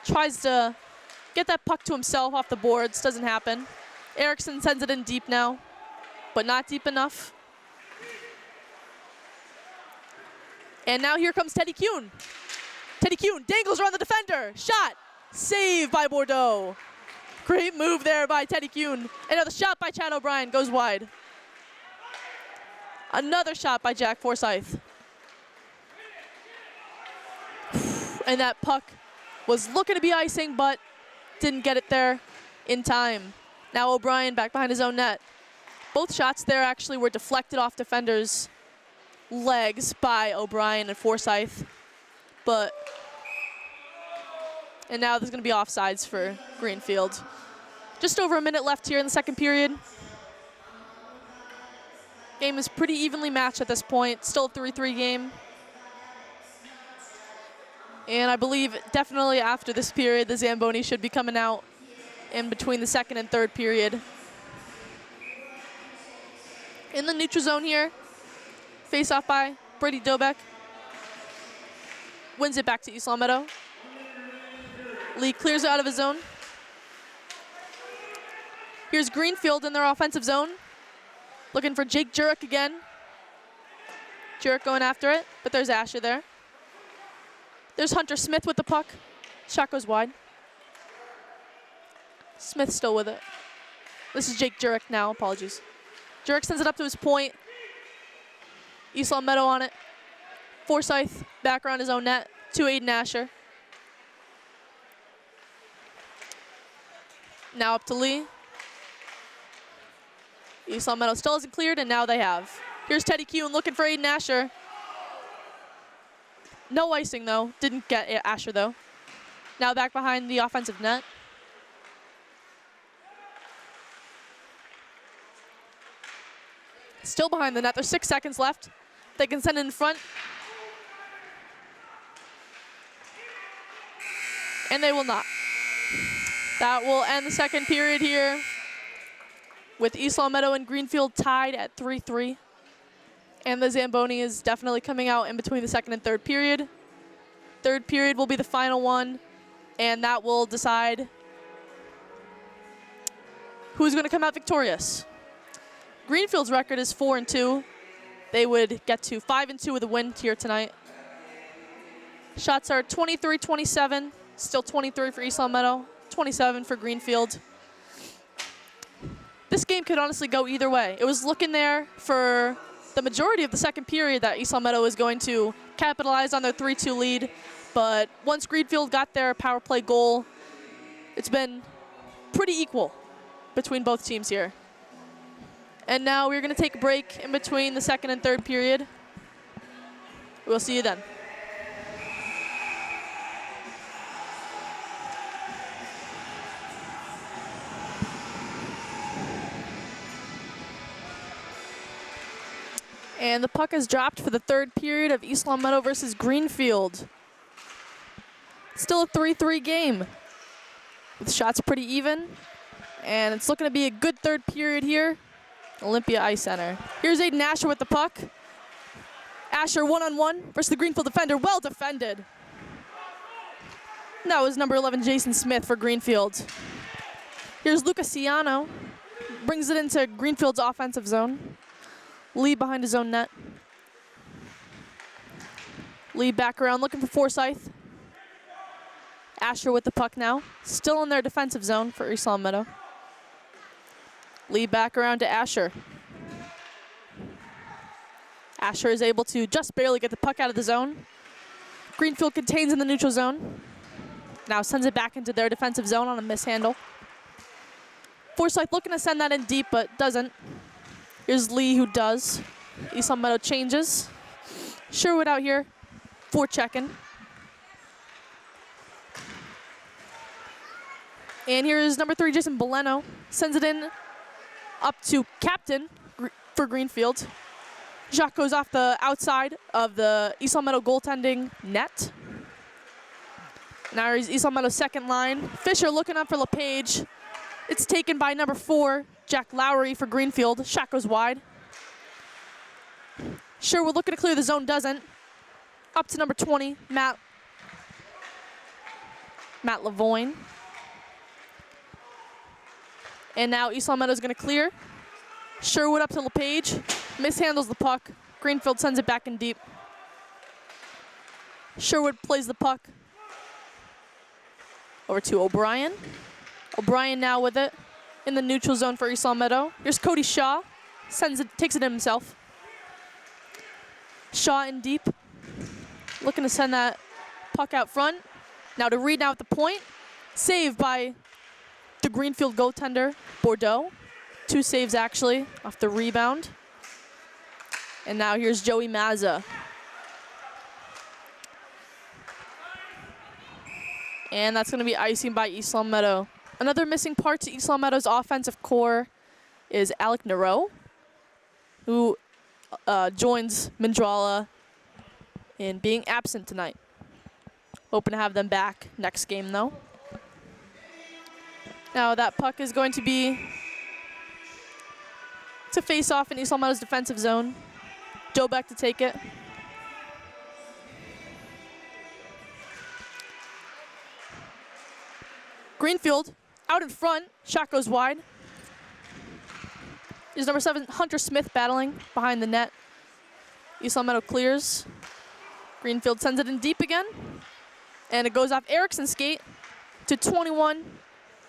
tries to get that puck to himself off the boards. Doesn't happen. Erickson sends it in deep now, but not deep enough. And now here comes Teddy Kuhn. Teddy Kuhn dangles around the defender. Shot. Save by Bordeaux. Great move there by Teddy Kuhn. Another shot by Chad O'Brien goes wide. Another shot by Jack Forsyth. And that puck was looking to be icing, but didn't get it there in time. Now O'Brien back behind his own net. Both shots there actually were deflected off defenders' legs by O'Brien and Forsyth. And now there's going to be offsides for Greenfield. Just over a minute left here in the second period. Game is pretty evenly matched at this point. Still a 3-3 game. And I believe definitely after this period, the Zamboni should be coming out in between the second and third period. In the neutral zone here, face off by Brady Dobek. Wins it back to East Long Meadow. Lee clears it out of his zone. Here's Greenfield in their offensive zone. Looking for Jake Jurek again. Jurek going after it, but there's Asher there. There's Hunter Smith with the puck. Shot goes wide. Smith still with it. This is Jake Jurek now, apologies. Jurek sends it up to his point. East Long Meadow on it. Forsyth back around his own net to Aiden Asher. Now up to Lee. East Long Meadow still hasn't cleared, and now they have. Here's Teddy Kuhn looking for Aiden Asher. No icing, though. Didn't get Asher, though. Now back behind the offensive net. Still behind the net. There's 6 seconds left. They can send it in front. And they will not. That will end the second period here with East Long Meadow and Greenfield tied at 3-3. And the Zamboni is definitely coming out in between the second and third period. Third period will be the final one, and that will decide who's going to come out victorious. Greenfield's record is 4-2. They would get to 5-2 with a win here tonight. Shots are 23-27, still 23 for East Long Meadow, 27 for Greenfield. This game could honestly go either way. It was looking there for the majority of the second period that East Long Meadow is going to capitalize on their 3-2 lead, but once Greenfield got their power play goal, it's been pretty equal between both teams here. And now we're going to take a break in between the second and third period. We'll see you then. And the puck is dropped for the third period of East Long Meadow versus Greenfield. Still a 3-3 game with shots pretty even. And it's looking to be a good third period here. Olympia Ice Center. Here's Aiden Asher with the puck. Asher one-on-one versus the Greenfield defender. Well defended. That was number 11, Jason Smith for Greenfield. Here's Lucas Ciano. Brings it into Greenfield's offensive zone. Lee behind his own net. Lee back around looking for Forsyth. Asher with the puck now. Still in their defensive zone for East Long Meadow. Lee back around to Asher. Asher is able to just barely get the puck out of the zone. Greenfield contains in the neutral zone. Now sends it back into their defensive zone on a mishandle. Forsyth looking to send that in deep, but doesn't. Here's Lee who does. East Long Meadow changes. Sherwood out here for checking. And here's number 3, Jason Boleno. Sends it in up to captain for Greenfield. Jacques goes off the outside of the East Long Meadow goaltending net. Now he's East Long Meadow's second line. Fisher looking up for LePage. It's taken by number 4, Jack Lowry for Greenfield. Shot goes wide. Sherwood looking to clear the zone, doesn't. Up to number 20, Matt Lavoine. And now East Long Meadow's going to clear. Sherwood up to LePage. Mishandles the puck. Greenfield sends it back in deep. Sherwood plays the puck over to O'Brien. O'Brien now with it in the neutral zone for East Long Meadow. Here's Cody Shaw. Takes it in himself. Shaw in deep. Looking to send that puck out front. Now to Reed now at the point. Saved by the Greenfield goaltender, Bordeaux. 2 saves actually off the rebound. And now here's Joey Mazza. And that's going to be icing by East Long Meadow. Another missing part to East Long Meadow's offensive core is Alec Nero, who joins Mandrala in being absent tonight. Hoping to have them back next game, though. Now that puck is going to be to face off in East Long Meadow's defensive zone. Joe Beck to take it. Greenfield out in front. Shot goes wide. There's number 7, Hunter Smith, battling behind the net. East Long Meadow clears. Greenfield sends it in deep again. And it goes off Erickson's skate to 21,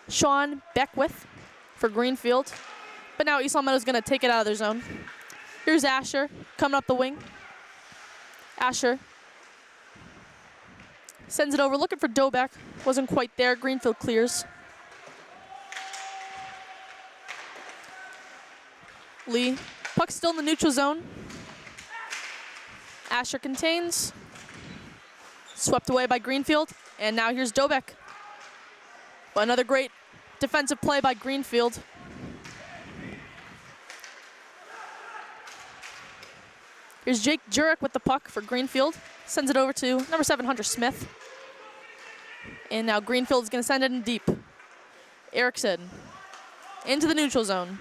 Sean Beckwith for Greenfield. But now East Long Meadow's gonna take it out of their zone. Here's Asher coming up the wing. Asher sends it over, looking for Dobeck. Wasn't quite there. Greenfield clears. Lee, puck still in the neutral zone. Asher contains. Swept away by Greenfield. And now here's Dobeck. But another great defensive play by Greenfield. Here's Jake Jurek with the puck for Greenfield. Sends it over to number 7, Hunter Smith. And now Greenfield is going to send it in deep. Erickson into the neutral zone,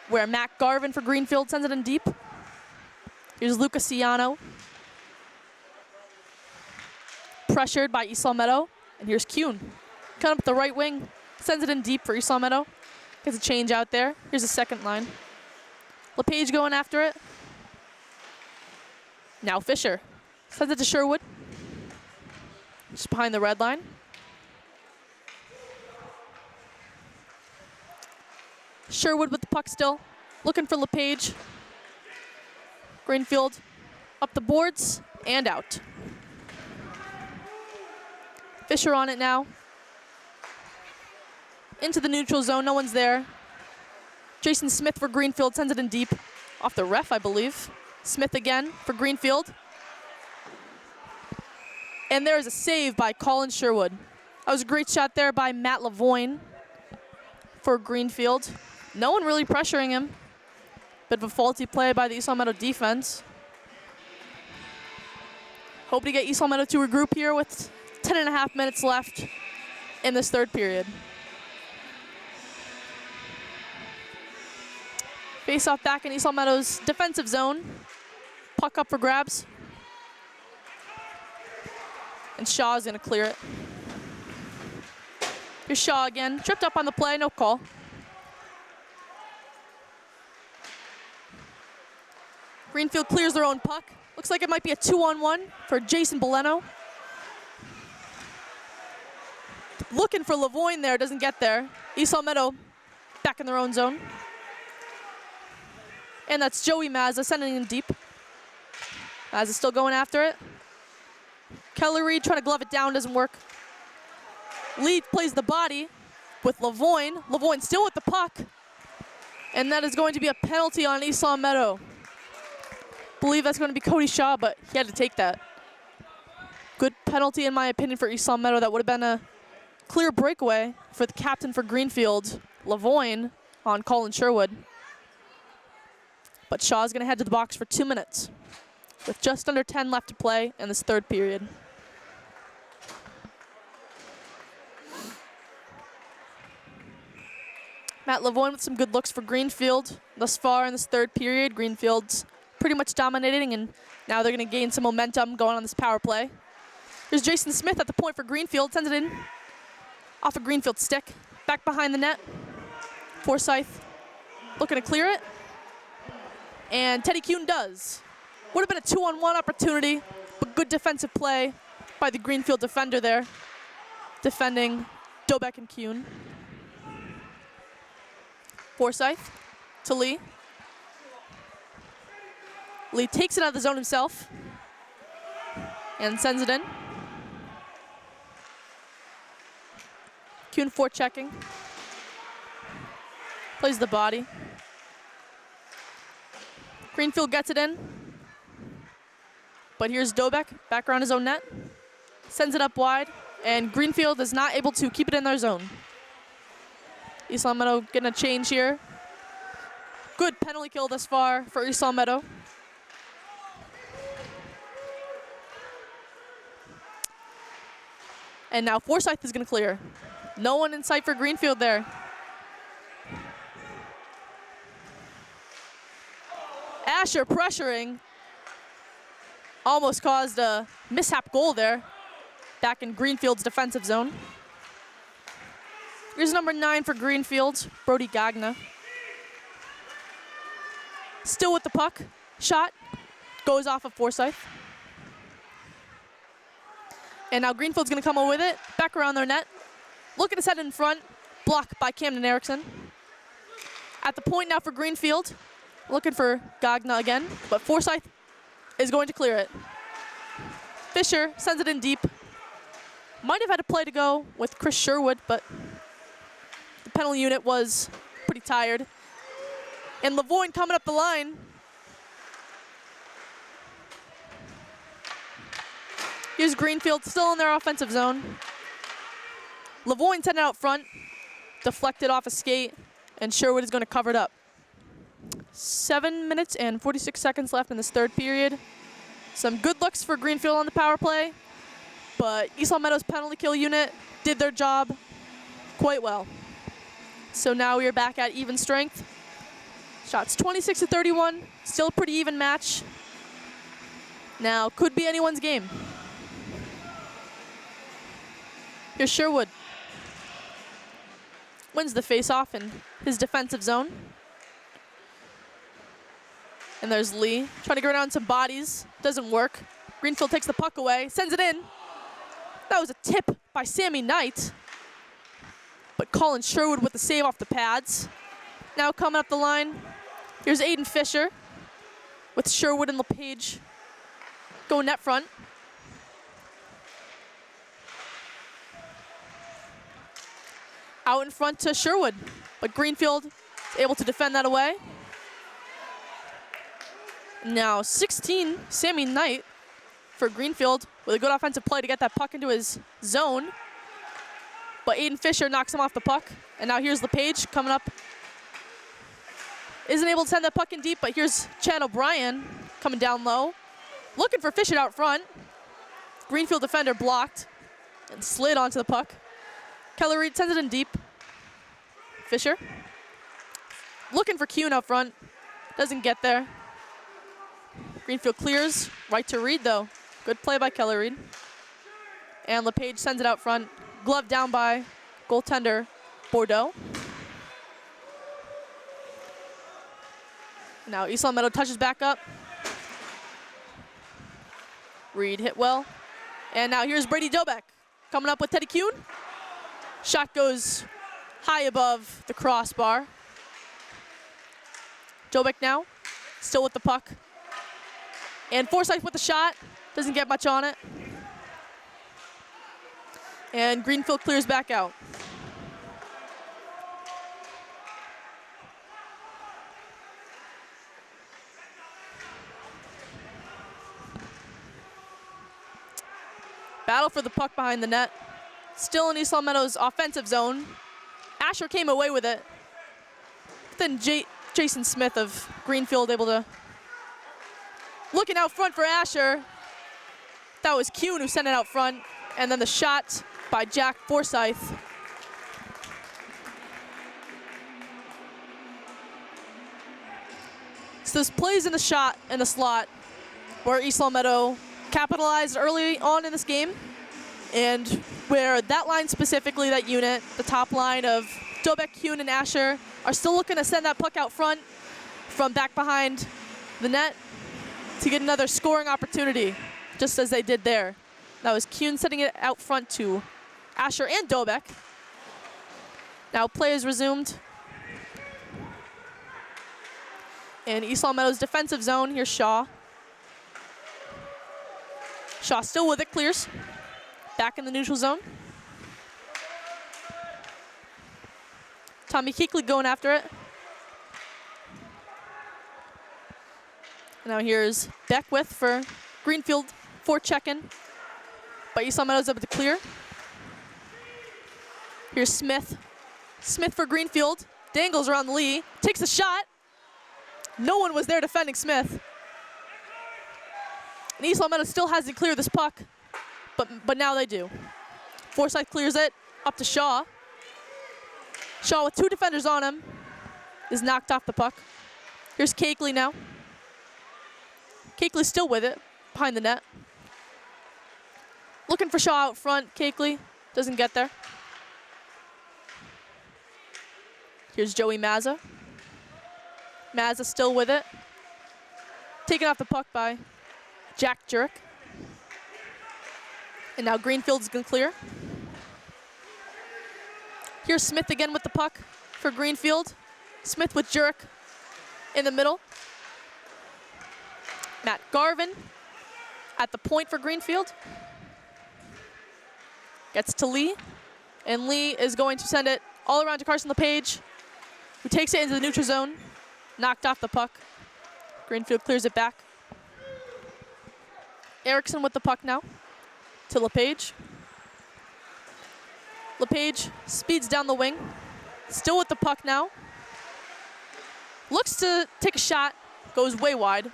where Matt Garvin for Greenfield sends it in deep. Here's Lucas Ciano. Pressured by East Long Meadow. And here's Kuhn. Coming up the right wing. Sends it in deep for East Long Meadow. Gets a change out there. Here's the second line. LePage going after it. Now Fisher. Sends it to Sherwood. Just behind the red line. Sherwood with the puck still. Looking for LePage. Greenfield up the boards and out. Fisher on it now. Into the neutral zone, no one's there. Jason Smith for Greenfield sends it in deep. Off the ref, I believe. Smith again for Greenfield. And there is a save by Colin Sherwood. That was a great shot there by Matt Lavoine for Greenfield. No one really pressuring him. Bit of a faulty play by the East Long Meadow defense. Hoping to get East Long Meadow to regroup here with 10.5 minutes left in this third period. Face off back in East Long Meadow's defensive zone. Puck up for grabs. And Shaw is going to clear it. Here's Shaw again. Tripped up on the play, no call. Greenfield clears their own puck. Looks like it might be a 2-on-1 for Jason Boleno. Looking for Lavoine there, doesn't get there. East Long Meadow back in their own zone. And that's Joey Mazza sending in deep. Mazza still going after it. Keller Reed trying to glove it down, doesn't work. Lee plays the body with Lavoine. Lavoine still with the puck. And that is going to be a penalty on East Long Meadow. Believe that's going to be Cody Shaw, but he had to take that. Good penalty, in my opinion, for East Long Meadow. That would have been a clear breakaway for the captain for Greenfield, Lavoine, on Colin Sherwood. But Shaw's going to head to the box for 2 minutes with just under 10 left to play in this third period. Matt Lavoine with some good looks for Greenfield thus far in this third period. Greenfield's pretty much dominating, and now they're going to gain some momentum going on this power play. There's Jason Smith at the point for Greenfield. Sends it in off a Greenfield stick. Back behind the net. Forsyth looking to clear it. And Teddy Kuhn does. Would have been a 2-on-1 opportunity, but good defensive play by the Greenfield defender there, defending Dobeck and Kuhn. Forsyth to Lee. Lee takes it out of the zone himself and sends it in. Kuhn forechecking. Plays the body. Greenfield gets it in. But here's Dobeck back around his own net. Sends it up wide, and Greenfield is not able to keep it in their zone. East Long Meadow getting a change here. Good penalty kill thus far for East Long Meadow. And now Forsyth is going to clear. No one in sight for Greenfield there. Asher pressuring. Almost caused a mishap goal there. Back in Greenfield's defensive zone. Here's number 9 for Greenfield, Brody Gagna. Still with the puck. Shot goes off of Forsyth. And now Greenfield's going to come over with it. Back around their net. Looking to set it in front. Blocked by Camden Erickson. At the point now for Greenfield. Looking for Gagna again. But Forsyth is going to clear it. Fisher sends it in deep. Might have had a play to go with Chris Sherwood, but the penalty unit was pretty tired. And Lavoine coming up the line. Here's Greenfield still in their offensive zone. Lavoine sent it out front, deflected off a skate, and Sherwood is going to cover it up. 7 minutes and 46 seconds left in this third period. Some good looks for Greenfield on the power play, but East Long Meadow's penalty kill unit did their job quite well. So now we are back at even strength. Shots 26-31, still a pretty even match. Now could be anyone's game. Here's Sherwood. Wins the face-off in his defensive zone. And there's Lee trying to go around some bodies. Doesn't work. Greenfield takes the puck away, sends it in. That was a tip by Sammy Knight. But Colin Sherwood with the save off the pads. Now coming up the line, here's Aiden Fisher with Sherwood and LePage going net front. Out in front to Sherwood, but Greenfield able to defend that away. Now 16, Sammy Knight for Greenfield with a good offensive play to get that puck into his zone. But Aiden Fisher knocks him off the puck. And now here's LePage coming up. Isn't able to send that puck in deep, but here's Chad O'Brien coming down low. Looking for Fisher out front. Greenfield defender blocked and slid onto the puck. Keller Reed sends it in deep. Fisher. Looking for Kuhn out front. Doesn't get there. Greenfield clears. Right to Reed, though. Good play by Keller Reed. And LePage sends it out front. Glove down by goaltender Bordeaux. Now East Long Meadow touches back up. Reed hit well. And now here's Brady Dobek coming up with Teddy Kuhn. Shot goes high above the crossbar. Dobek now, still with the puck. And Forsyth with the shot, doesn't get much on it. And Greenfield clears back out. Battle for the puck behind the net. Still in East Long Meadow's offensive zone. Asher came away with it. Then Jason Smith of Greenfield able to. Looking out front for Asher. That was Kuhn who sent it out front. And then the shot by Jack Forsyth. So this plays in the shot in the slot where East Long Meadow capitalized early on in this game. And where that line specifically, that unit, the top line of Dobek, Kuhn, and Asher, are still looking to send that puck out front from back behind the net to get another scoring opportunity, just as they did there. That was Kuhn sending it out front to Asher and Dobek. Now play is resumed. In East Long Meadow's defensive zone, here's Shaw. Shaw still with it, clears. Back in the neutral zone. Tommy Keekley going after it. Now here's Beckwith for Greenfield for check-in. But East Long Meadow's able to clear. Here's Smith. Smith for Greenfield. Dangles around the Lee. Takes a shot. No one was there defending Smith. And East Long Meadow still hasn't cleared this puck. But now they do. Forsyth clears it up to Shaw. Shaw with two defenders on him is knocked off the puck. Here's Keekley now. Keekley still with it behind the net. Looking for Shaw out front. Keekley doesn't get there. Here's Joey Mazza. Mazza still with it. Taken off the puck by Jack Jurek. And now Greenfield's gonna clear. Here's Smith again with the puck for Greenfield. Smith with Jurek in the middle. Matt Garvin at the point for Greenfield. Gets to Lee, and Lee is going to send it all around to Carson LePage, who takes it into the neutral zone, knocked off the puck. Greenfield clears it back. Erickson with the puck now to LePage. LePage speeds down the wing, still with the puck now. Looks to take a shot, goes way wide.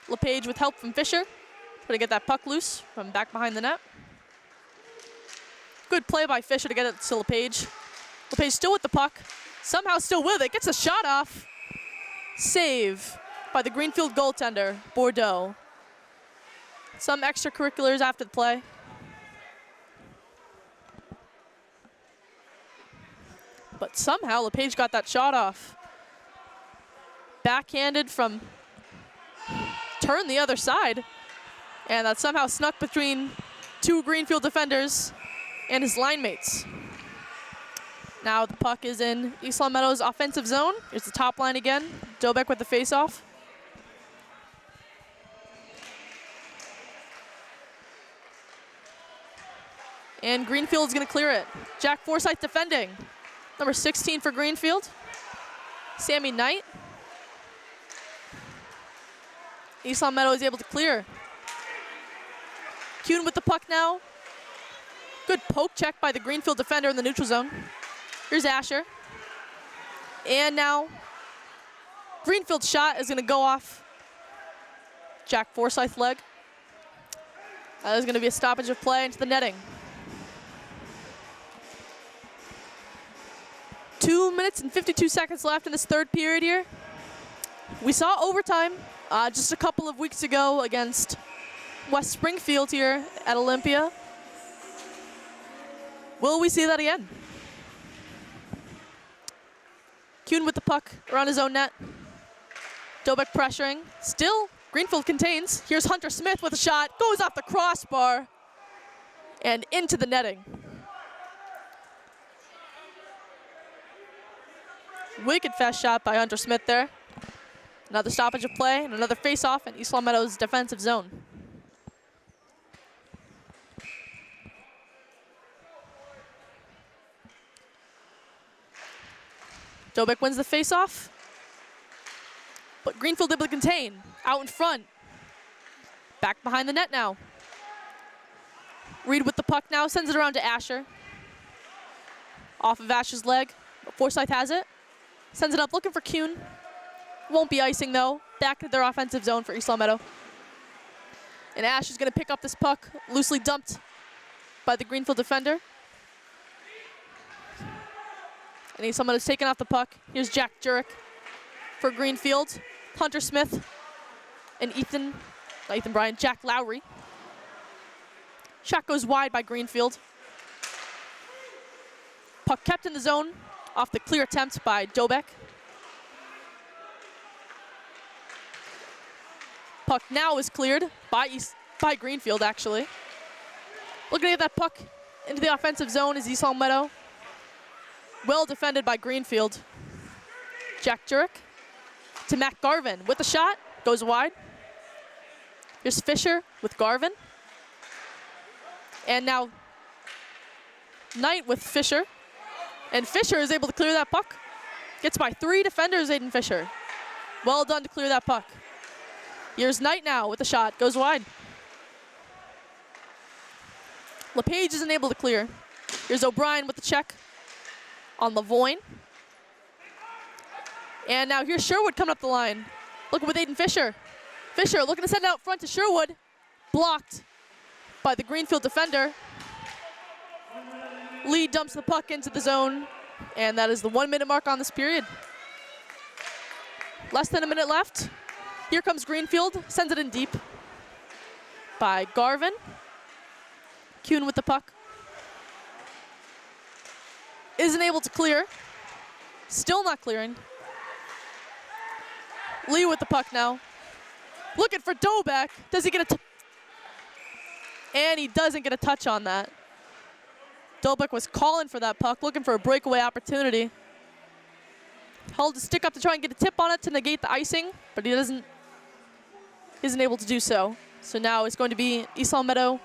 LePage with help from Fisher, trying to get that puck loose from back behind the net. Good play by Fisher to get it to LePage. LePage still with the puck, somehow still with it, gets a shot off. Save by the Greenfield goaltender, Bordeaux. Some extracurriculars after the play. But somehow LePage got that shot off. Backhanded from turn the other side. And that somehow snuck between two Greenfield defenders and his line mates. Now the puck is in East Long Meadow's offensive zone. Here's the top line again. Dobek with the faceoff. And Greenfield's gonna clear it. Jack Forsyth defending. Number 16 for Greenfield. Sammy Knight. East Long Meadow is able to clear. Kuhn with the puck now. Good poke check by the Greenfield defender in the neutral zone. Here's Asher. And now Greenfield's shot is gonna go off Jack Forsyth's leg. That is gonna be a stoppage of play into the netting. 2 minutes and 52 seconds left in this third period here. We saw overtime just a couple of weeks ago against West Springfield here at Olympia. Will we see that again? Kuhn with the puck around his own net. Dobek pressuring. Still, Greenfield contains. Here's Hunter Smith with a shot. Goes off the crossbar and into the netting. Wicked fast shot by Hunter Smith there. Another stoppage of play and another face-off in East Long Meadow's defensive zone. Dobek wins the face-off, but Greenfield able to contain. Out in front. Back behind the net now. Reed with the puck now, sends it around to Asher. Off of Asher's leg, but Forsyth has it. Sends it up, looking for Kuhn. Won't be icing though. Back to their offensive zone for East Long Meadow. And Ash is gonna pick up this puck, loosely dumped by the Greenfield defender. And East Long Meadow's taken off the puck. Here's Jack Jurek for Greenfield. Hunter Smith and Jack Lowry. Shot goes wide by Greenfield. Puck kept in the zone off the clear attempt by Dobek. Puck now is cleared by Greenfield, actually. Looking at that puck into the offensive zone is East Long Meadow. Well defended by Greenfield. Jack Jurek to Matt Garvin with the shot, goes wide. Here's Fisher with Garvin. And now Knight with Fisher. And Fisher is able to clear that puck. Gets by 3 defenders, Aiden Fisher. Well done to clear that puck. Here's Knight now with the shot, goes wide. LePage isn't able to clear. Here's O'Brien with the check on Lavoine. And now here's Sherwood coming up the line. Looking with Aiden Fisher. Fisher looking to send it out front to Sherwood. Blocked by the Greenfield defender. Lee dumps the puck into the zone, and that is the 1 minute mark on this period. Less than a minute left. Here comes Greenfield, sends it in deep by Garvin. Kuhn with the puck. Isn't able to clear. Still not clearing. Lee with the puck now. Looking for Dobek. Does he get a and he doesn't get a touch on that. Dobek was calling for that puck, looking for a breakaway opportunity. Held his stick up to try and get a tip on it to negate the icing, but he isn't able to do so. So now it's going to be East Long Meadow,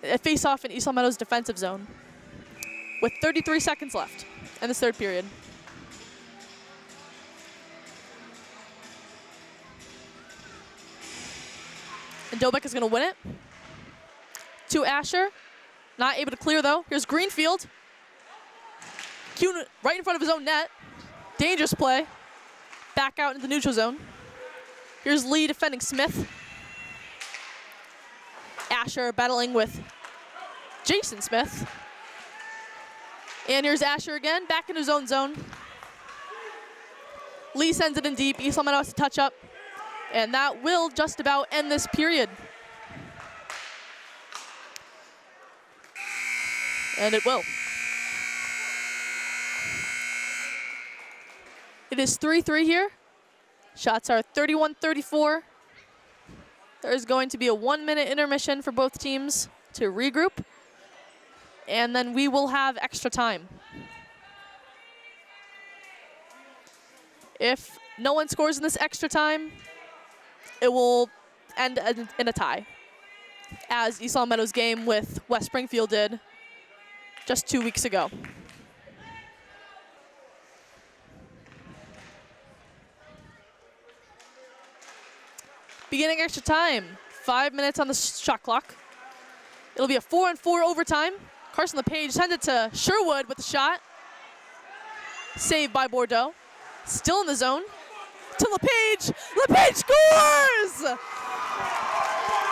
a face-off in East Long Meadow's defensive zone with 33 seconds left in this third period. And Dobek is going to win it to Asher. Not able to clear, though. Here's Greenfield. Kuhn right in front of his own net. Dangerous play. Back out into the neutral zone. Here's Lee defending Smith. Asher battling with Jason Smith. And here's Asher again, back in his own zone. Lee sends it in deep. East Long Meadow has to touch up. And that will just about end this period. And it will. It is 3-3 here. Shots are 31-34. There is going to be a 1-minute intermission for both teams to regroup. And then we will have extra time. If no one scores in this extra time, it will end in a tie, as East Long Meadow's game with West Springfield did just 2 weeks ago. Beginning extra time, 5 minutes on the shot clock. It'll be a 4-on-4 overtime. Carson LePage sends it to Sherwood with the shot. Saved by Bordeaux. Still in the zone. To LePage. LePage scores!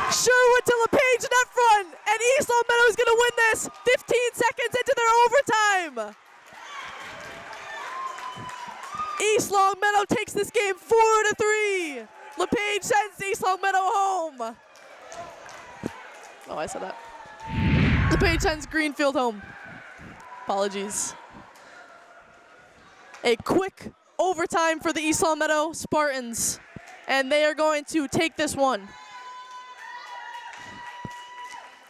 Sherwood to LePage in that front. And East Long Meadow is going to win this 15 seconds into their overtime. East Long Meadow takes this game 4-3. LePage sends East Long Meadow home. Oh, I said that. LePage sends Greenfield home. Apologies. A quick overtime for the East Long Meadow Spartans, and they are going to take this one.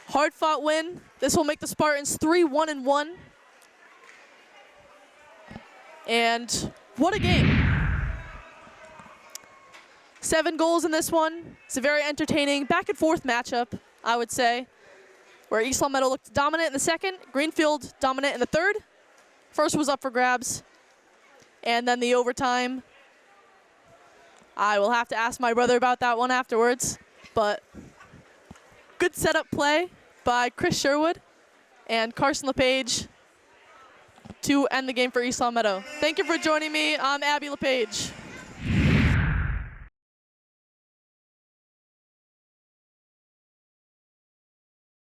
Hard-fought win. This will make the Spartans 3-1-1. And what a game. 7 goals in this one. It's a very entertaining back-and-forth matchup, I would say, where East Long Meadow looked dominant in the second, Greenfield dominant in the third. First was up for grabs. And then the overtime, I will have to ask my brother about that one afterwards. But good setup play by Chris Sherwood and Carson LePage to end the game for East Long Meadow. Thank you for joining me. I'm Abby LePage.